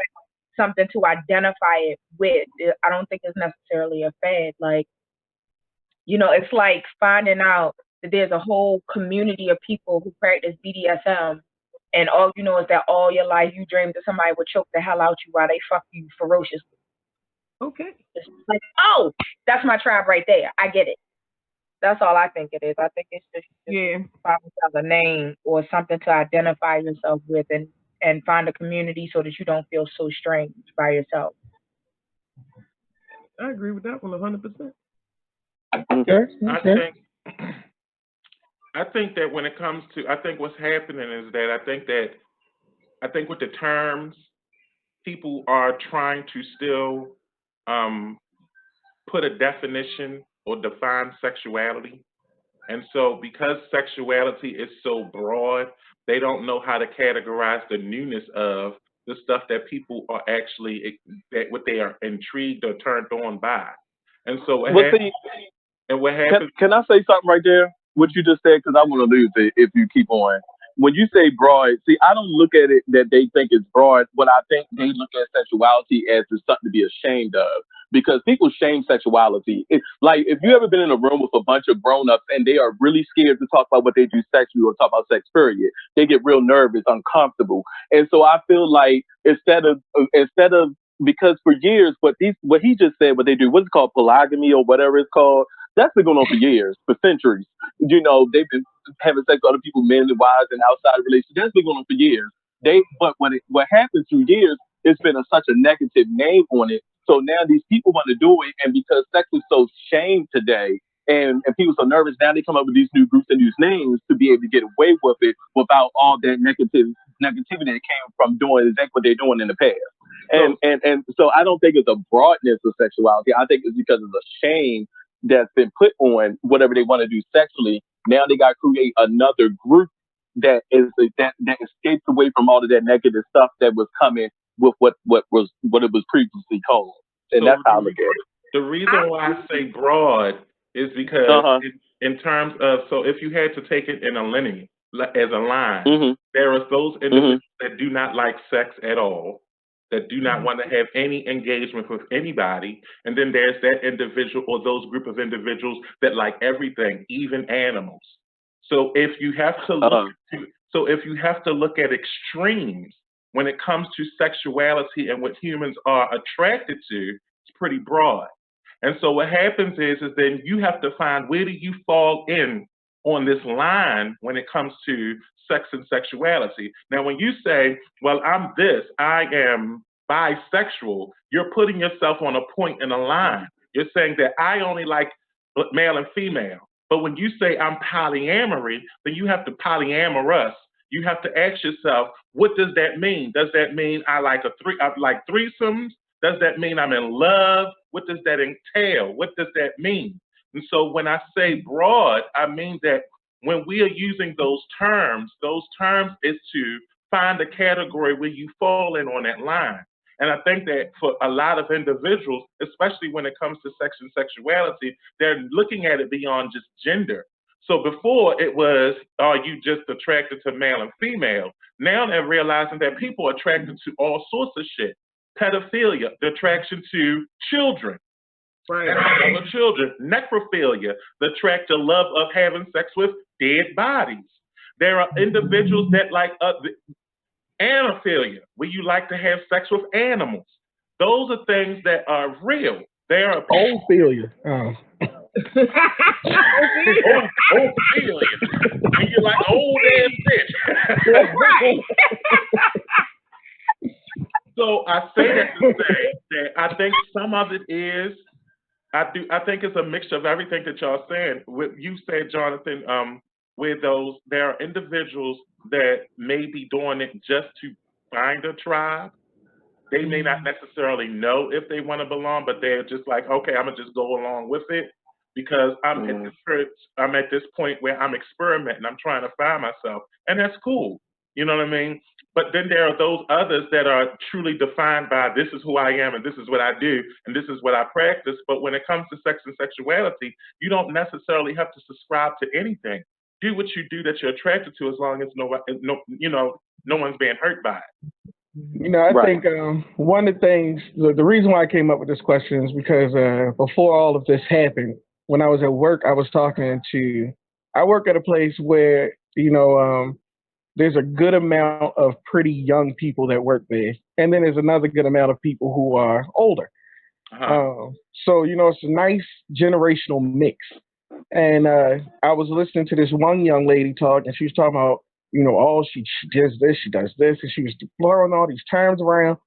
something to identify it with. I don't think it's necessarily a fad. Like it's like finding out. that there's a whole community of people who practice BDSM, and all you know is that all your life you dreamed that somebody would choke the hell out you while they fuck you ferociously. Okay. It's like, oh, that's my tribe right there. I get it. That's all I think it is. I think it's just Yeah, find yourself a name or something to identify yourself with, and find a community so that you don't feel so strange by yourself. I agree with that one 100%. Okay. I Okay. think I think that when it comes to, I think what's happening is that I think with the terms, people are trying to still um, put a definition or define sexuality. And so, because sexuality is so broad, they don't know how to categorize the newness of the stuff that people are actually that what they are intrigued or turned on by. And so, Well, see, what can happens? can I say something right there? What you just said, because I want to lose it if you keep on. When you say broad, see, I don't look at it that they think it's broad. What I think they look at sexuality as is something to be ashamed of, because people shame sexuality. Like if you ever been in a room with a bunch of grown ups and they are really scared to talk about what they do sexually or talk about sex, period, they get real nervous, uncomfortable, and so I feel like instead of because for years what he just said, what they do, what's it called, polygamy or whatever it's called, that's been going on for years, for centuries. They've been having sex with other people, men and wives, and outside relations. That's been going on for years. What happens through years, it's been such a negative name on it. So now these people want to do it, and because sex is so shamed today, and people so nervous, now they come up with these new groups and these names to be able to get away with it without all that negativity that came from doing exactly what they're doing in the past. And So, and and so I don't think it's a broadness of sexuality. I think it's because of the shame that's been put on whatever they want to do sexually. Now they got to create another group that escapes away from all of that negative stuff that was coming with what it was previously called. And so that's how I look at the I reason why I believe say broad is it. because Uh in terms of, so if you had to take it in a linear as a line, huh. there are those Mhm. individuals that do not like sex at all, that do not want to have any engagement with anybody, and then there's that individual or those group of individuals that like everything, even animals. So if you have to look Uh so if you have to look at extremes when it comes to sexuality and what humans are attracted to, it's pretty broad. And so what happens is then you have to find where do you fall in on this line when it comes to sex and sexuality. Now, when you say, well, I'm this, I am bisexual, you're putting yourself on a point in a line. You're saying that I only like male and female. But when you say I'm polyamory, then you have to polyamorous. You have to ask yourself, what does that mean? Does that mean I like threesomes? Does that mean I'm in love? What does that entail? What does that mean? And so when I say broad, I mean that when we are using those terms is to find a category where you fall in on that line. And I think that for a lot of individuals, especially when it comes to sex and sexuality, they're looking at it beyond just gender. So before it was, are you just attracted to male and female? Now they're realizing that people are attracted to all sorts of shit. Pedophilia, the attraction to children, Right. and children, necrophilia, the attraction, love of having sex with dead bodies. There are individuals that like anophilia, where you like to have sex with animals. Those are things that are real. There are people. Old failure. Oh. Ophelia, when you're like old ass bitch. Right. So I say that to say that I think some of it is I think it's a mixture of everything that y'all saying. What you said, Jonathan, with those there are individuals that may be doing it just to find a tribe. They may not necessarily know if they want to belong, but they're just like, okay, I'm gonna just go along with it because mm. I'm at this point where I'm experimenting, I'm trying to find myself, and that's cool. You know what I mean? But then there are those others that are truly defined by this is who I am and this is what I do and this is what I practice. But when it comes to sex and sexuality, you don't necessarily have to subscribe to anything. Do what you do that you're attracted to, as long as no one's being hurt by it. I Right. think one of the things, the reason why I came up with this question is because before all of this happened, when I was at work, I was talking to I work at a place where there's a good amount of pretty young people that work there, and then there's another good amount of people who are older. Uh-huh. Uh, so it's a nice generational mix. And I was listening to this one young lady talk, and she was talking about, oh, she does this, she does this, and she was throwing all these terms around.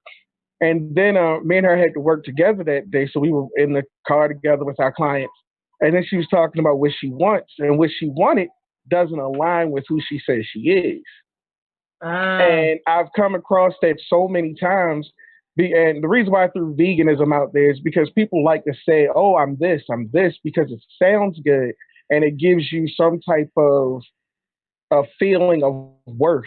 And then me and her had to work together that day, so we were in the car together with our clients. And then she was talking about what she wants, and what she wanted doesn't align with who she says she is. Ah, And I've come across that so many times. And the reason why I threw veganism out there is because people like to say, oh, I'm this, because it sounds good and it gives you some type of a feeling of worth,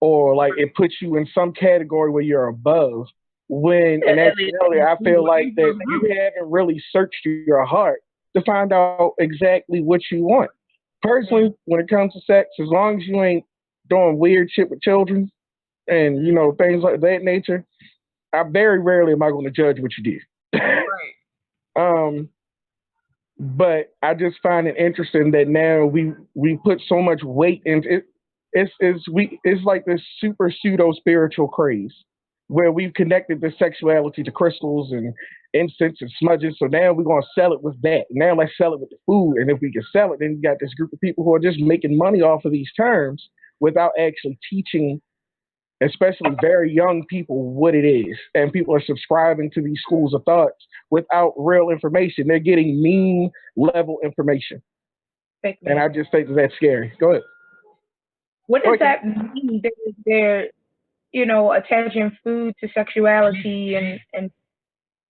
or like it puts you in some category where you're above. When in At least actuality, I feel like that mhm. you haven't really searched your heart to find out exactly what you want. Personally, when it comes to sex, as long as you ain't doing weird shit with children and things like that nature, I very rarely am I going to judge what you do. Right. um, but I just find it interesting that now we put so much weight into it. It's like this super pseudo spiritual craze where we've connected the sexuality to crystals and incense and smudges. So now we're gonna sell it with that. Now let's sell it with the food. And if we can sell it, then you got this group of people who are just making money off of these terms without actually teaching, especially very young people, what it is. And people are subscribing to these schools of thoughts without real information. They're getting mean level information. fake And news. I just think that that's scary. Go ahead. What Go does ahead. that mean? They're attaching food to sexuality, and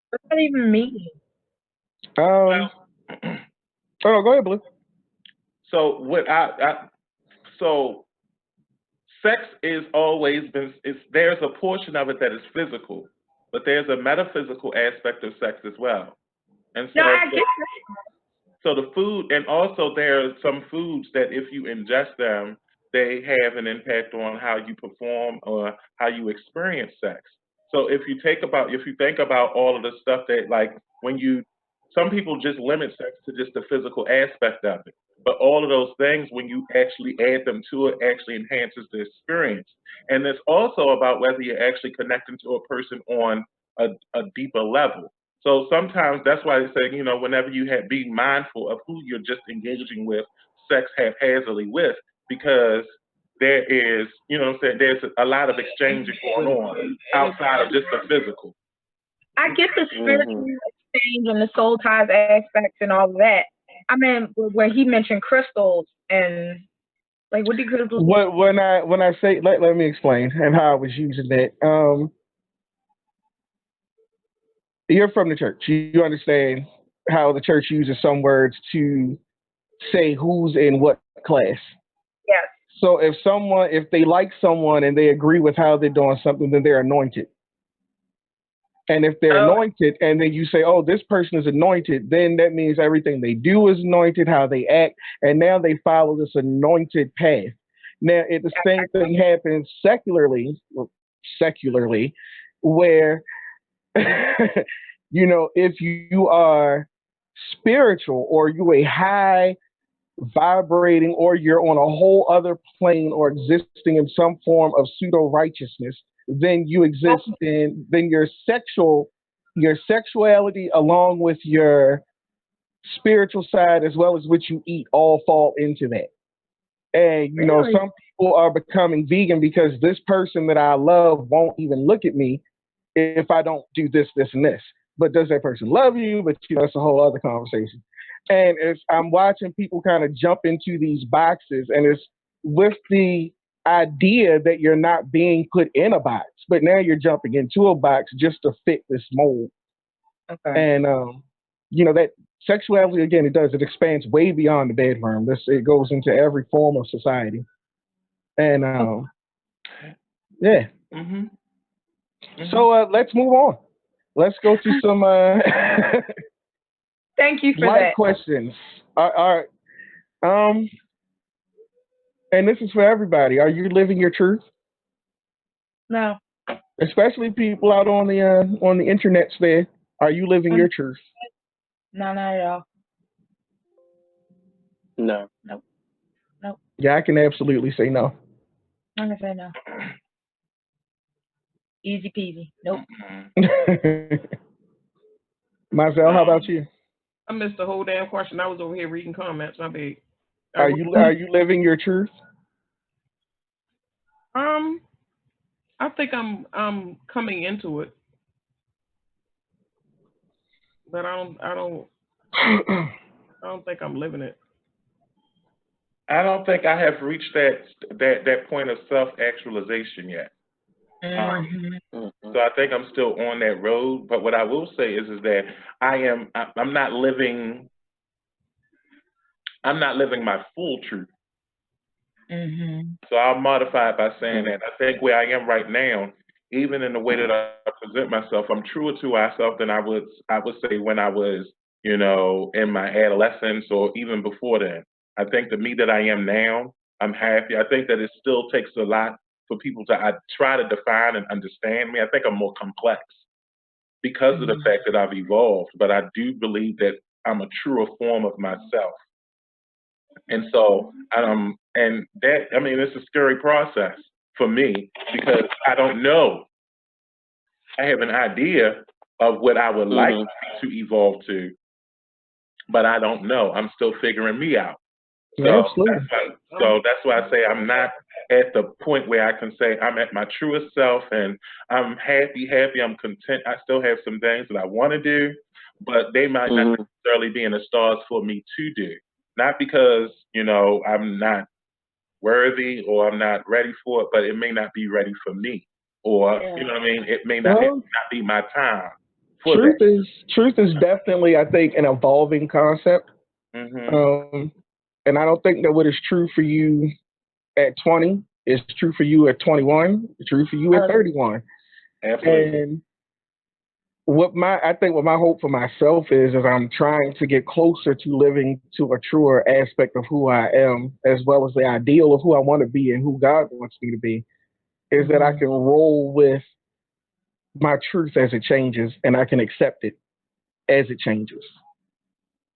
what does that even mean? Um, Well, oh, no, go ahead, Blue. so what so sex is always been it's there's a portion of it that is physical, but there's a metaphysical aspect of sex as well. And No, so I get so the food, and also there are some foods that if you ingest them, they have an impact on how you perform or how you experience sex. So if you think about all of the stuff that like when you some people just limit sex to just the physical aspect of it. But all of those things, when you actually add them to it, actually enhances the experience. And it's also about whether you're actually connecting to a person on a, a deeper level. So sometimes that's why they say, whenever you have be mindful of who you're just engaging with sex haphazardly with, because there is, what I'm saying, there's a lot of exchanging going on outside of just the physical. the Hmm. spiritual exchange and the soul ties aspects and all of that. I mean, when he mentioned crystals and like, what do crystals mean? When I say, let me explain and how I was using that. You're from the church. You understand how the church uses some words to say who's in what class. Yes. So if they like someone and they agree with how they're doing something, then they're anointed. And if they're Oh, anointed, and then you say, oh, this person is anointed, then that means everything they do is anointed, how they act, and now they follow this anointed path. Now, the same thing happens secularly, where, if you are spiritual or you a high vibrating, or you're on a whole other plane or existing in some form of pseudo righteousness, then you exist in then your sexuality along with your spiritual side as well as what you eat all fall into that. And really? some people are becoming vegan because this person that I love won't even look at me if I don't do this, this, and this. But does that person love you? But that's a whole other conversation. And I'm watching people kind of jump into these boxes, and it's with the idea that you're not being put in a box, but now you're jumping into a box just to fit this mold. Okay. And that sexuality again, it expands way beyond the bedroom. It goes into every form of society. And yeah. Mhm. Mhm. So let's move on. Let's go to some Thank you for light that. questions. All right. And this is for everybody. Are you living your truth? No, Especially people out on the internet there. Are you living I'm your truth? no, not at all. No. Nope. Yeah, I can absolutely say no. I'm gonna say no. Easy peasy. Nope. Mm-mm. Marcel, how about Um, you? I missed the whole damn question. I was over here reading comments. My bad. Are you living your truth? Um, I think I'm coming into it, but I don't think I'm living it. I don't think I have reached that point of self actualization yet. Um, Hmm. Mm-hmm. so I think I'm still on that road. But what I will say is that I'm not living my full truth. Hmm. So I'll modify it by saying that I think where I am right now, even in the way that I present myself, I'm truer to myself than I would say when I was, in my adolescence or even before then. I think the me that I am now, I'm happy. I think that it still takes a lot for people to try to define and understand me. I think I'm more complex because of the Hmm. fact that I've evolved, but I do believe that I'm a truer form of myself. And so, and that, I mean, it's a scary process for me because I don't know. I have an idea of what I would like Mm-hmm. to evolve to, but I don't know. I'm still figuring me out. Yeah, So absolutely. that's why I say I'm not at the point where I can say I'm at my truest self and I'm happy, I'm content. I still have some things that I want to do, but they might not Mm-hmm. necessarily be in the stars for me to do. Not because, I'm not worthy or I'm not ready for it, but it may not be ready for me. Or, Yeah. you know what I mean? It Well, may not be my time for that. truth is definitely, I think, an evolving concept. Mhm. Um, and I don't think that what is true for you at 20 is true for you at 21. It's true for you I at agree. 31. Absolutely. And I think what my hope for myself is I'm trying to get closer to living to a truer aspect of who I am, as well as the ideal of who I want to be and who God wants me to be. Is that I Hmm. can roll with my truth as it changes, and I can accept it as it changes.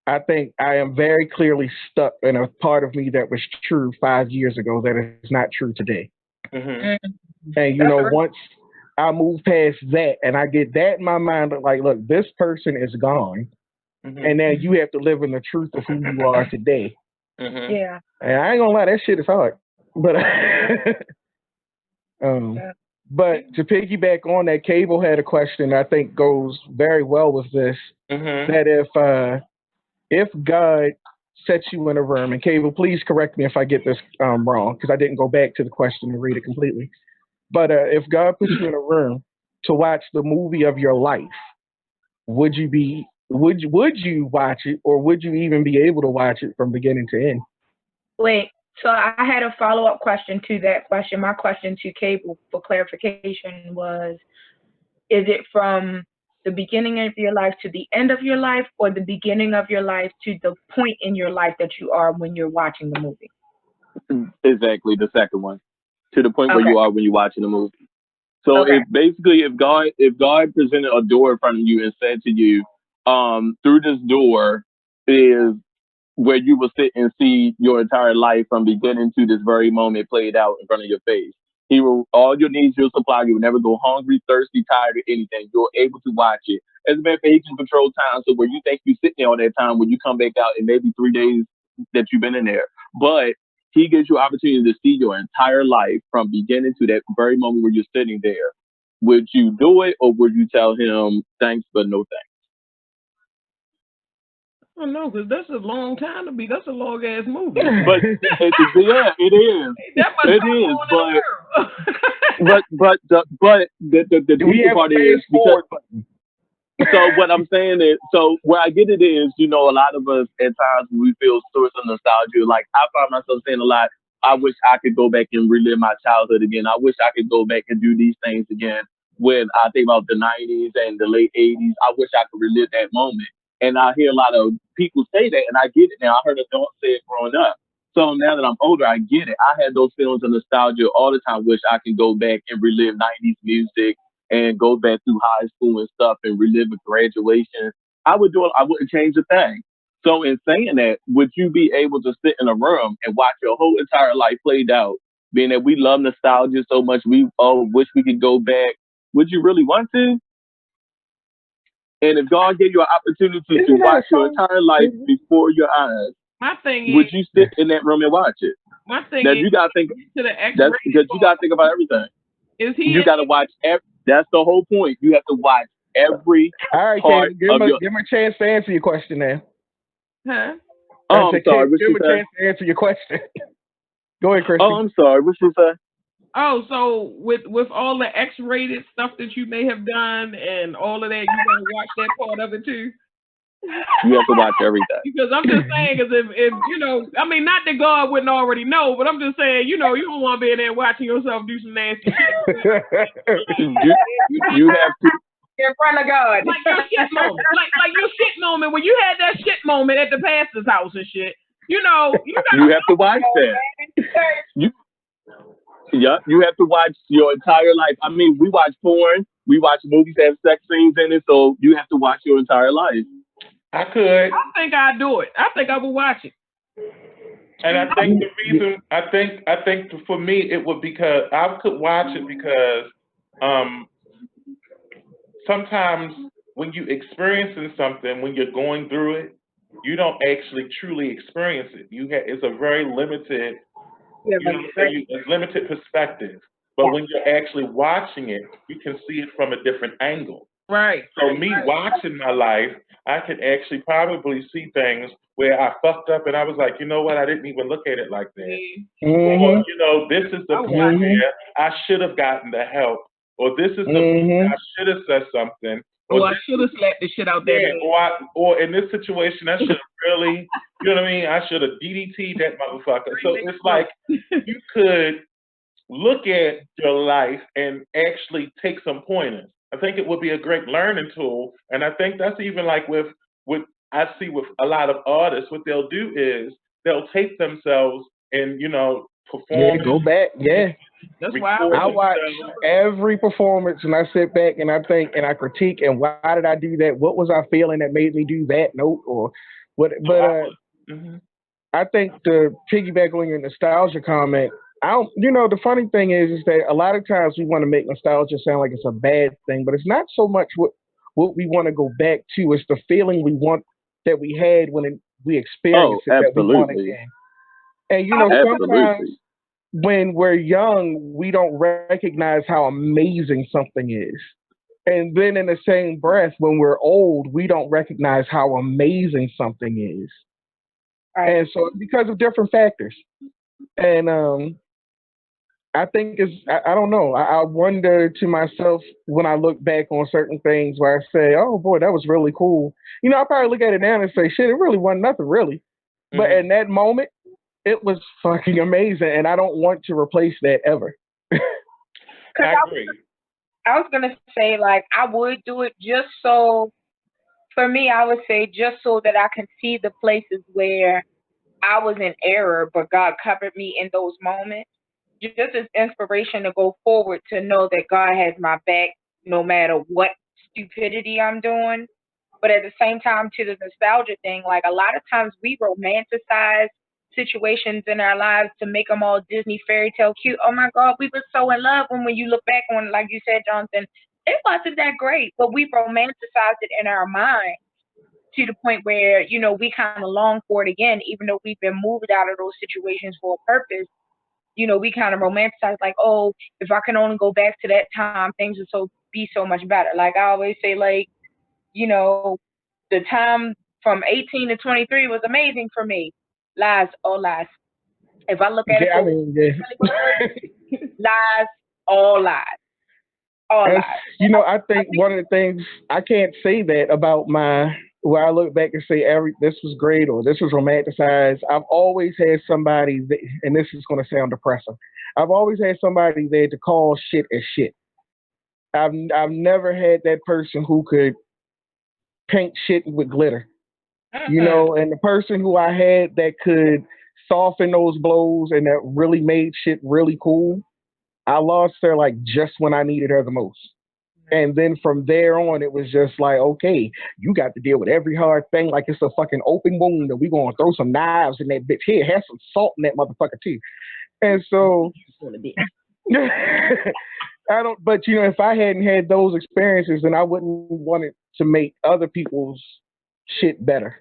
I think I am very clearly stuck in a part of me that was true 5 years ago that is not true today. Mhm. Hmm. And That's real. once I move past that and I get that in my mind, like, look, this person is gone, and Mhm. now you Hmm. have to live in the truth of who you are today. Mhm. Yeah. And I ain't gonna lie, that shit is hard. But um, Yeah. but to piggyback on that, Cable had a question I think goes very well with this. Mhm. That if God sets you in a room, and Cable, please correct me if I get this wrong, because I didn't go back to the question and read it completely. But if God puts you in a room to watch the movie of your life, would you watch it, or would you even be able to watch it from beginning to end? Wait. So I had a follow up question to that question. My question to Cable for clarification was: is it from the beginning of your life to the end of your life, or the beginning of your life to the point in your life that you are when you're watching the movie? Exactly, the second one. To the point where Okay. you are when you're watching the movie. So Okay. if God presented a door in front of you and said to you, through this door is where you will sit and see your entire life from beginning to this very moment played out in front of your face. He will all your needs will supply. You will never go hungry, thirsty, tired, or anything. You're able to watch it. As a matter of fact, he can control time. So where you think you sitting there all that time, when you come back out in maybe 3 days that you've been in there, but he gives you opportunity to see your entire life from beginning to that very moment where you're sitting there. Would you do it, or would you tell him thanks but no I don't know, because that's a long time to be. That's a long ass movie. but yeah, it is. Ain't that much It going is. on in the world. But the Do we deeper have a part is fast because forward button? so what I'm saying is so where I get it is, a lot of us at times we feel source of nostalgia. Like I find myself saying a lot, I wish I could go back and relive my childhood again. I wish I could go back and do these things again. When I think about the '90s and the late '80s, I wish I could relive that moment. And I hear a lot of people say that, and I get it now. I heard adults say it growing up. So now that I'm older, I get it. I had those feelings of nostalgia all the time. Wish I could go back and relive '90s music and go back through high school and stuff and relive a graduation. I wouldn't change a thing. So in saying that, would you be able to sit in a room and watch your whole entire life played out? Being that we love nostalgia so much, we wish we could go back. Would you really want to? And if God gave you an opportunity to Isn't that a watch your song? entire life before your eyes, My thing would is, you sit in that room and watch it? my thing That is you gotta think. to the That's X-rated because you part. gotta think about everything. Is he You in? gotta watch. That's the whole point. You have to watch every All right, part Candy, of your. give him a chance to answer your question now. Huh? I Oh, I'm said, sorry. Candy, What give you him a say? chance to answer your question. Go ahead, Oh, Christy. I'm sorry. What you say? Oh, so with all the X-rated stuff that you may have done and all of that, you gotta watch that part of it too. You have to watch everything. Because I'm just saying, because if you know, I mean, not that God wouldn't already know, but I'm just saying, you know, you don't want to be in there watching yourself do some nasty shit. You You need you have to. In front of God. like your shit moment, like your shit moment when you had that shit moment at the pastor's house and shit. You know, you You gotta have to watch that. You yeah. You have to watch your entire life. I mean, we watch porn. We watch movies that have sex scenes in it. So you have to watch your entire life. I could, I think I'd do it. I think I would watch it. and I think You- the reason I think for me it would because I could watch it because um sometimes when you experiencing something, when you're going through it, you don't actually truly experience it. It's a very limited, Yeah, you know like what I'm saying? right. It's limited perspective. But Yeah. when you're actually watching it, you can see it from a different angle. Right. So me watching my life, I can actually probably see things where I fucked up and I was like, you know what, I didn't even look at it like that. Yeah. Or, Mhm. you know, this is the I would point watch Mhm. where I should have gotten the help. Or this is the point where Mhm. I should have said something. it. Or Oh, I this should have slapped the shit out that yeah, man. or in this situation I should have really, you know what I mean? I should have DDT'd that motherfucker. So it's like you could look at your life and actually take some pointers. I think it would be a great learning tool, and I think that's even like with I see with a lot of artists, what they'll do is they'll tape themselves and Yeah, performing, go back. Yeah. That's why I record I would. watch themselves. every performance and I sit back and I think and I critique and why did I do that? What was I feeling that made me do that note or what? So But I would. I think to piggyback on your nostalgia comment, I don't. You know, the funny thing is that a lot of times we want to make nostalgia sound like it's a bad thing, but it's not so much what we want to go back to. It's the feeling we want that we had when we Oh, experienced it that we want absolutely, again. And you I know, was sometimes absolutely. when we're young, we don't recognize how amazing something is. And then in the same breath, when we're old, we don't recognize how amazing something is. right. And so because of different factors. And I think I don't know. I wonder to myself when I look back on certain things where I say, oh boy, that was really cool. You know, I probably look at it now and say, shit, it really wasn't nothing really. But Hmm. in that moment, it was fucking amazing. And I don't want to replace that ever. Because I agree. I was gonna say like I would do it just so for me I would say just so that I can see the places where I was in error, but God covered me in those moments. Just as inspiration to go forward to know that God has my back no matter what stupidity I'm doing. But at the same time, to the nostalgia thing, like a lot of times we romanticize situations in our lives to make them all Disney fairy tale cute. Oh my God, we were so in love when you look back on, it, like you said, Jonathan, it wasn't that great, but we romanticized it in our mind to the point where we kind of long for it again, even though we've been moved out of those situations for a purpose. We kind of romanticize like, oh, if I can only go back to that time, things would be so much better. Like I always say, like you know, the time from 18 to 23 was amazing for me. Lies, all lies. If I look at it Yeah, I for what mean, it really was, yeah. lies, all lies, all That's, lies. you know, I I think think, one of the things I can't say that about my where I look back and say every this was great or this was romanticized. I've always had somebody that, and this is going to sound depressing. I've always had somebody there to call shit as shit. I've never had that person who could paint shit with glitter. You mm-mm. know, and the person who I had that could soften those blows and that really made shit really cool, I lost her like just when I needed her the most. And then from there on, it was just like, okay, you got to deal with every hard thing like it's a fucking open wound, and we gonna throw some knives in that bitch. Here, have some salt in that motherfucker too. And so, I don't. But if I hadn't had those experiences, then I wouldn't want it to make other people's shit better.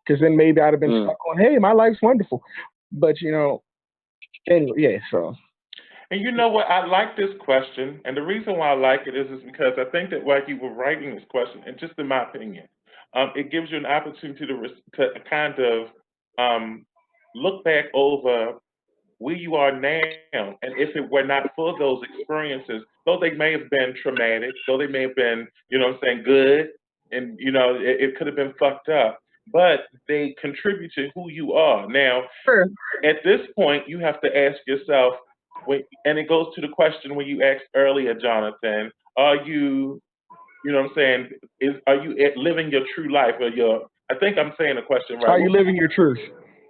Because then maybe I'd have been Mm. stuck on, hey, my life's wonderful. But anyway, yeah. So And you know what? I like this question, and the reason why I like it is because I think that while you were writing this question, and just in my opinion, it gives you an opportunity to kind of um, look back over where you are now, and if it were not for those experiences, though they may have been traumatic, though they may have been, what I'm saying, good, and it could have been fucked up, but they contribute to who you are now. True. At this point, you have to ask yourself, and it goes to the question when you asked earlier, Jonathan, are you, what I'm saying, are you living your true life or your? I think I'm saying the question right. are you living your truth?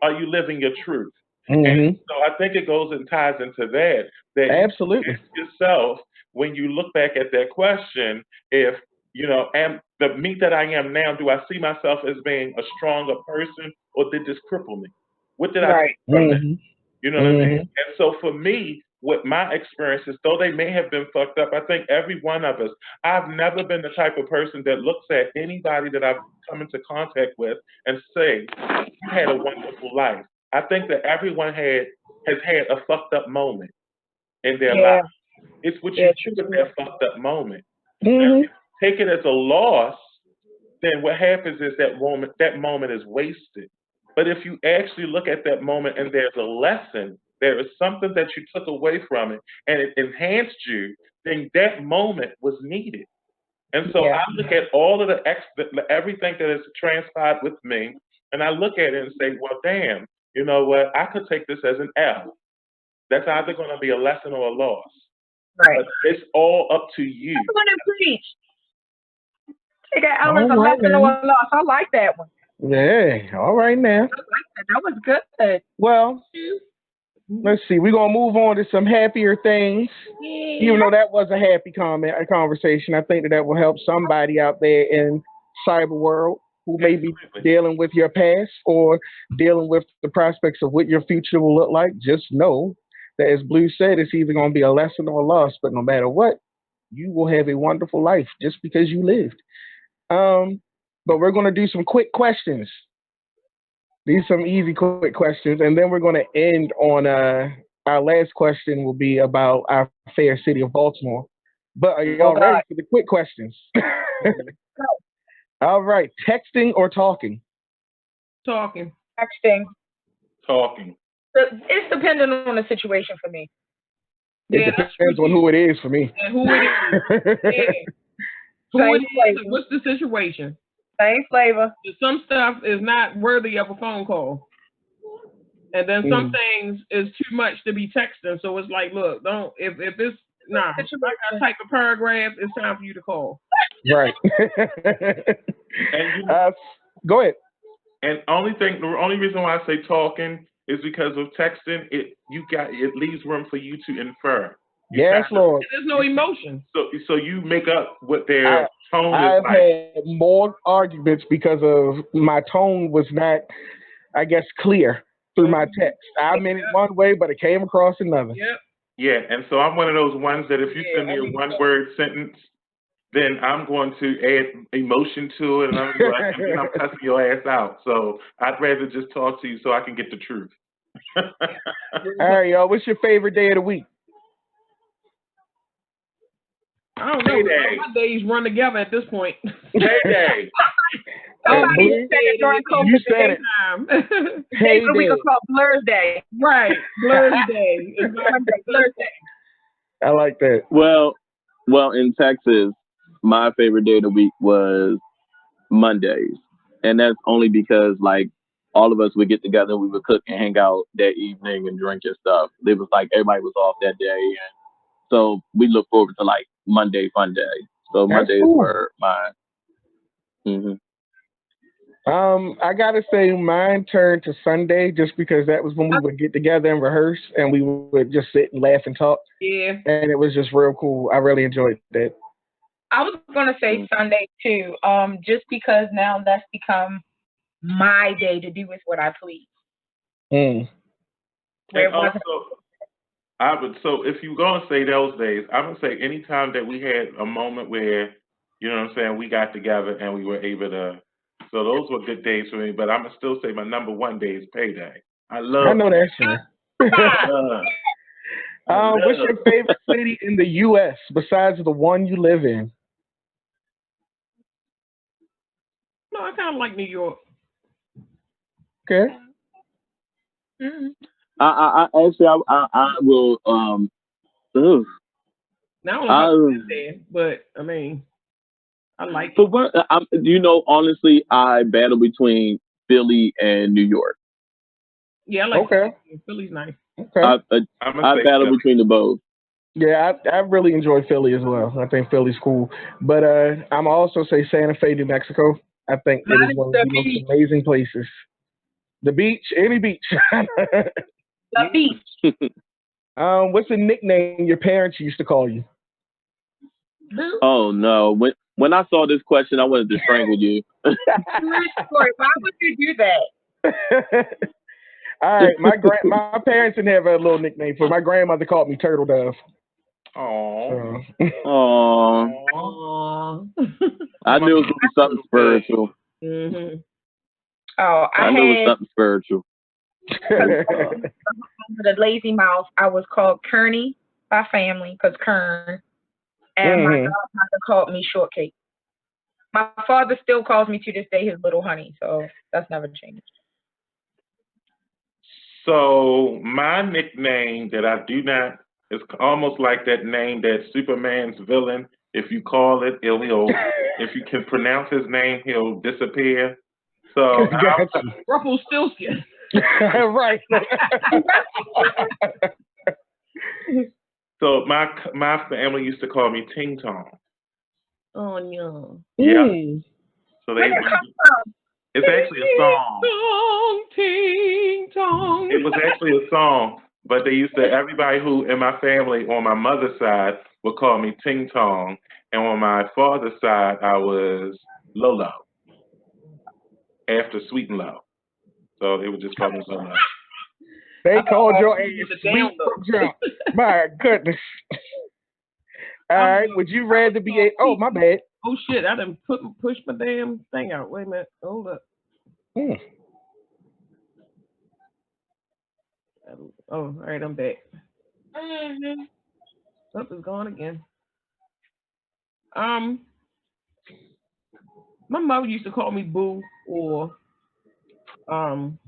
Are you living your truth? And Hmm. so I think it goes and ties into that you Absolutely. ask yourself when you look back at that question, if am the me that I am now, do I see myself as being a stronger person, or did this cripple me? What did I take Right. from that? Hmm. You know what I mean? Hmm. And so for me, with my experiences, though they may have been fucked up, I think every one of us, I've never been the type of person that looks at anybody that I've come into contact with and say, you had a wonderful life. I think that everyone has had a fucked up moment in their life. Yeah. It's what you Yeah. do with True. that fucked up moment. Now, Hmm. if you take it as a loss, then what happens is that moment is wasted. But if you actually look at that moment and there's a lesson, there is something that you took away from it and it enhanced you, then that moment was needed. And so Yeah. I look at all of everything that has transpired with me, and I look at it and say, well, damn, you know what? I could take this as an L. That's either going to be a lesson or a loss. Right. But it's all up to you. That's one to preach. Take an L as All a right lesson now. or a loss. I like that one. Yeah. All right now. I like that. That was good. Well, let's see. We're gonna move on to some happier things. Even Yeah. though that was a happy a conversation, I think that will help somebody out there in cyber world who may be Absolutely. dealing with your past or dealing with the prospects of what your future will look like. Just know that, as Blue said, it's either going to be a lesson or a loss. But no matter what, you will have a wonderful life just because you lived. Um, but we're going to do some quick questions. These are some easy quick questions, and then we're going to end on our last question will be about our fair city of Baltimore. But are Mm. y'all Oh ready God. for the quick questions? Go. All right, texting or talking? Talking. Texting. Talking. It's dependent on the situation for me. It Yeah, that's true depends on too. who it is for me. And who it is. Yeah. Who it Same is and flavor. what's the situation. Same flavor. Some stuff is not worthy of a phone call. And then some Mm, things is too much to be texting. So it's like, look, don't if it's nah, if I got to Situation. type a paragraph, it's time for you to call. right. And you uh, go ahead. and the only reason why I say talking is because of texting. It leaves room for you to infer. You Yes, kind of Lord. There's no you emotion. so you make up what their I tone is I've like. had more arguments because of my tone was not, I guess, clear through my Mm-hmm. text. I meant it one way, but it came across another. Yep. Yeah, and so I'm one of those ones that if you send Yeah, me I a need to one talk. word sentence, then I'm going to add emotion to it, and then I'm cussing your ass out. So I'd rather just talk to you so I can get the truth. All right, y'all. What's your favorite day of the week? I don't know. All Payday, my days run together at this point. payday. Somebody Blue, said it during you COVID said day. it. Time. The day of the week Payday. is called Blur's Day. Right. Blurry day. Monday, Exactly. Blur's Day. I like that. Well, in Texas, my favorite day of the week was Mondays, and that's only because like all of us would get together, we would cook and hang out that evening and drink and stuff. It was like everybody was off that day, and so we look forward to like Monday fun day. So That's Mondays cool. were mine. Hmm. I gotta say mine turned to Sunday just because that was when we would get together and rehearse and we would just sit and laugh and talk. Yeah. And it was just real cool. I really enjoyed that. I was gonna say Sunday too. Just because now that's become my day to do with what I please. Mm. Where And it wasn't. also, I would. So if you're gonna say those days, I'm gonna say anytime that we had a moment where, you know what I'm saying, we got together and we were able to. So those were good days for me. But I'm gonna still say my number one day is payday. I I love know payday. that's right. Love. I What's your love. favorite city in the U.S. besides the one you live in? No, I kind of like New York. Okay. Mm. I actually, I will, ugh, Now I don't know if I I, live there, but I mean, I like for it. what, honestly, I battle between Philly and New York. Yeah, I like Okay. Philly. Philly's nice. Okay. I'm gonna I say battle Philly. between the both. Yeah, I really enjoy Philly as well. I think Philly's cool. But I'm also say Santa Fe, New Mexico. I think it is Mine is one of the the most beach. amazing places. The beach, any beach. The beach. What's a nickname your parents used to call you? Boo. Oh no! When I saw this question, I wanted to strangle you. True story. Why would you do that? All right, my parents didn't have a little nickname for me. My grandmother called me Turtle Dove. Oh. So Oh, Oh. Aww. I My knew it was something little dove. spiritual. Mhm. Oh, I I knew it was had something spiritual. because Uh, the lazy mouse. I was called Kearney by family because Kern, and my hmm godmother called me Shortcake. My father still calls me to this day his little honey, so that's never changed. So my nickname that I do not is almost like that name that Superman's villain. If you call it, he'll if you can pronounce his name, he'll disappear. So Got you. Rumpelstiltskin. Right. my family used to call me Ting Tong. Oh no. Yeah. Mm. So Where'd they that come from? it's actually a Ting song. tong, ting tong. It was actually a song, but they used to everybody who in my family on my mother's side would call me Ting Tong, and on my father's side I was Lolo after Sweet and Low. So they would just call me Lolo. They I called thought your you ass was a sweet down low. from jump. My goodness. All I was right. Would you I was rather be called a? Oh, my Peaches. bad. Oh shit! I done push my damn thing out. Wait a minute. Hold up. Mm. Oh, all right. I'm back. Hmm. Something's gone again. Um, my mother used to call me Boo, or um,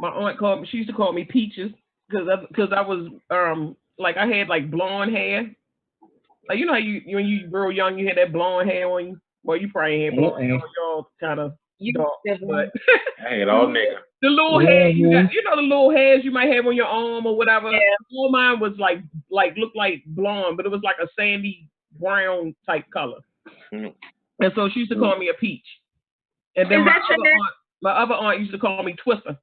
my aunt called me. She used to call me Peaches because I was like I had like blonde hair. Like you know how you when you real young you had that blonde hair on you. Well, you probably had blonde hair Mm-mm. on y'all kind of You dark, but sibling. I had the all little nigga. the little hair you Mm-hmm. got, the little hairs you might have on your arm or whatever. Yeah. All mine was like looked like blonde, but it was like a sandy brown type color. Mm. And so she used to call me a peach. And then Is that your name? my other aunt used to call me Twister.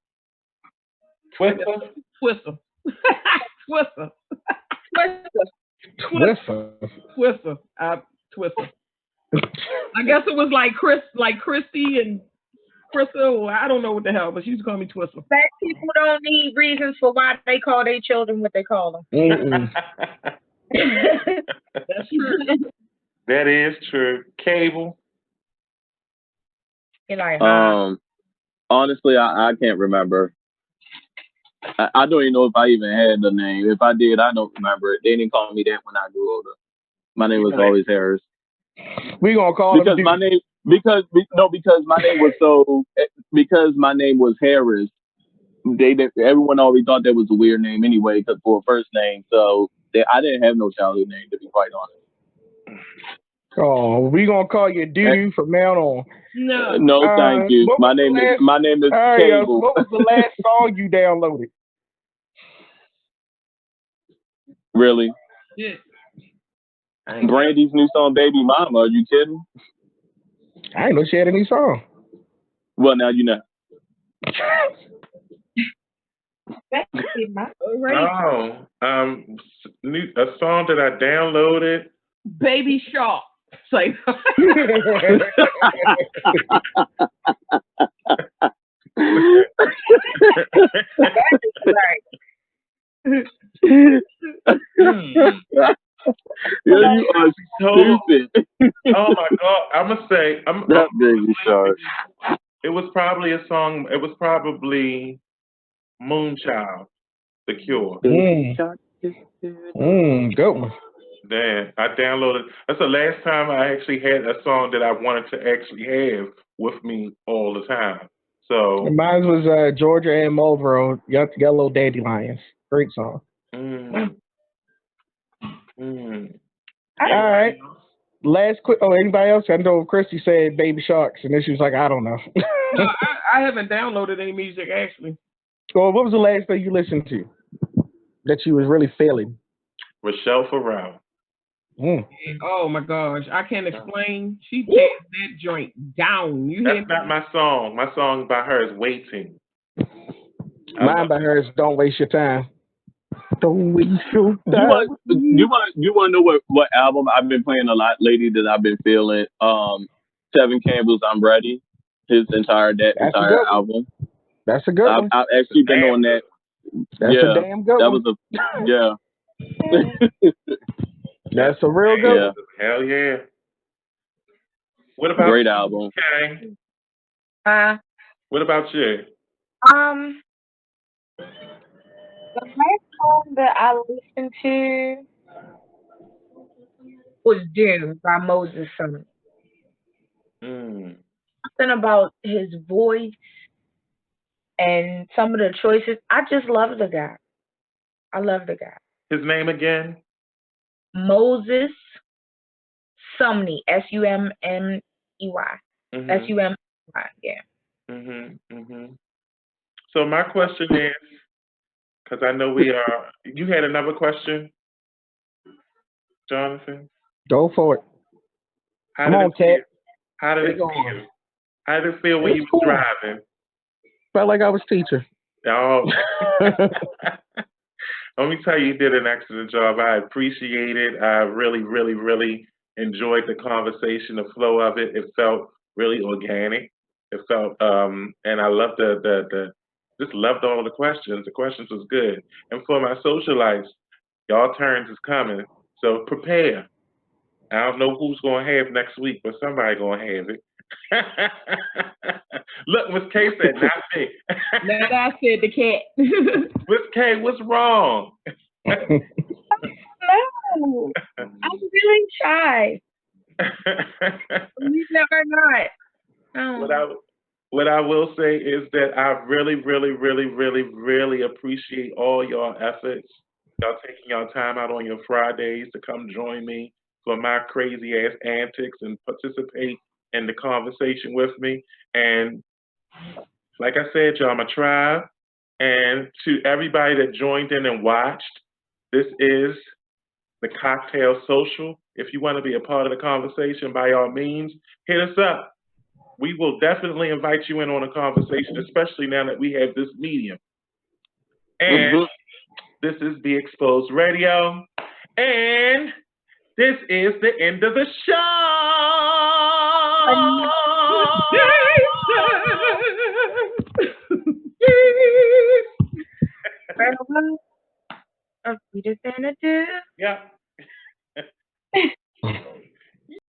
Like a Twister. Twister. Twister. Twister. Twister. Twister. Twister. Twister. I guess it was like Christy and Crystal. I don't know what the hell, but she used to call me Twister. Black people don't need reasons for why they call their children what they call Mm-mm. them. That's true. That is true. Cable. You're like, huh? um, honestly, I can't remember. I don't even know if I even had the name. If I did, I don't remember it. They didn't call me that when I grew older. My name You was know always Harris We gonna call him because my Duke. name because my name was because my name was Harris. Everyone always thought that was a weird name anyway, because for a first name. So I didn't have no childhood name, to be quite honest. Oh, we gonna call you Eh, Dude from now on. No. no, thank you. What was the last? My name is All right, so Cable. what was the last song you downloaded? Really, Shit. I ain't got Brandy's new song, "Baby Mama." Are you kidding? I ain't know she had any song. Well, now you know. That is my all right. Oh, a song that I downloaded. Baby Shark. Say Right. Mm. Yeah, you are So, stupid. oh my God, I'm gonna say, That baby shark. it was probably a song. It was probably Moonchild, The Cure. Baby mm, shark. good one. Damn, I downloaded. That's the last time I actually had a song that I wanted to actually have with me all the time. So, Mine was Georgia and Mulbro, Yellow Dandelions. Great song. mm, mm. I, All right. Anybody else? Last quick. Oh, anybody else? I know Christy said Baby Sharks, and then she was like, I don't know. no, I haven't downloaded any music actually. Well, what was the last thing you listened to that you was really feeling? Rochelle Farrell. Mm. Oh my gosh, I can't explain. She Woo. tears that joint down. You hear That's me? not my song. My song by her is Waiting. I Mine love by her is Don't Waste Your Time. Don't waste your You time want with you me. want you want to know what album I've been playing a lot lately that I've been feeling? Tevin Campbell's "I'm Ready," that That's a entire good one. album. That's a good one. I've it. actually been Damn on that. good. That's a Yeah, damn good that one. was a yeah That's That's a real good damn yeah one. good. Hell yeah. What about great you, album. Kay? uh, What about you? um, the last song that I listened to was "Dune" by Moses Summer. Mm. Something about his voice and some of the choices. I just love the guy. I love the guy. His name again? Moses Sumney, Summey. Mhm. Sumy, yeah. Mhm. Mhm. So my question is, because I know we are. You had another question, Jonathan. Go for it. How Come did on, it cat. feel? How did It's it on. feel? How did it feel when you It's was cool. driving? Felt like I was teacher. Oh. Let me tell you, you did an excellent job. I appreciate it. I really, really, really enjoyed the conversation, the flow of it. It felt really organic. It felt, and I loved just loved all the questions. The questions was good. And for my socialites, y'all turns is coming, so prepare. I don't know who's gonna have next week, but somebody gonna have it. Look, Miss K said, not me. Now that I said the cat. Miss K, what's wrong? No, I'm really shy. Believe it or not. what No. I what I will say is that I really, really, really, really, really appreciate all y'all efforts. Y'all taking y'all time out on your Fridays to come join me for my crazy ass antics and participate in the conversation with me. And like I said, y'all, my tribe. And to everybody that joined in and watched, this is the Cocktail Social. If you want to be a part of the conversation, by all means, hit us up. We will definitely invite you in on a conversation, especially now that we have this medium. And hmm this is the Exposed Radio. And this is the end of the show. Well, I'm sweeter than a dew. Yeah.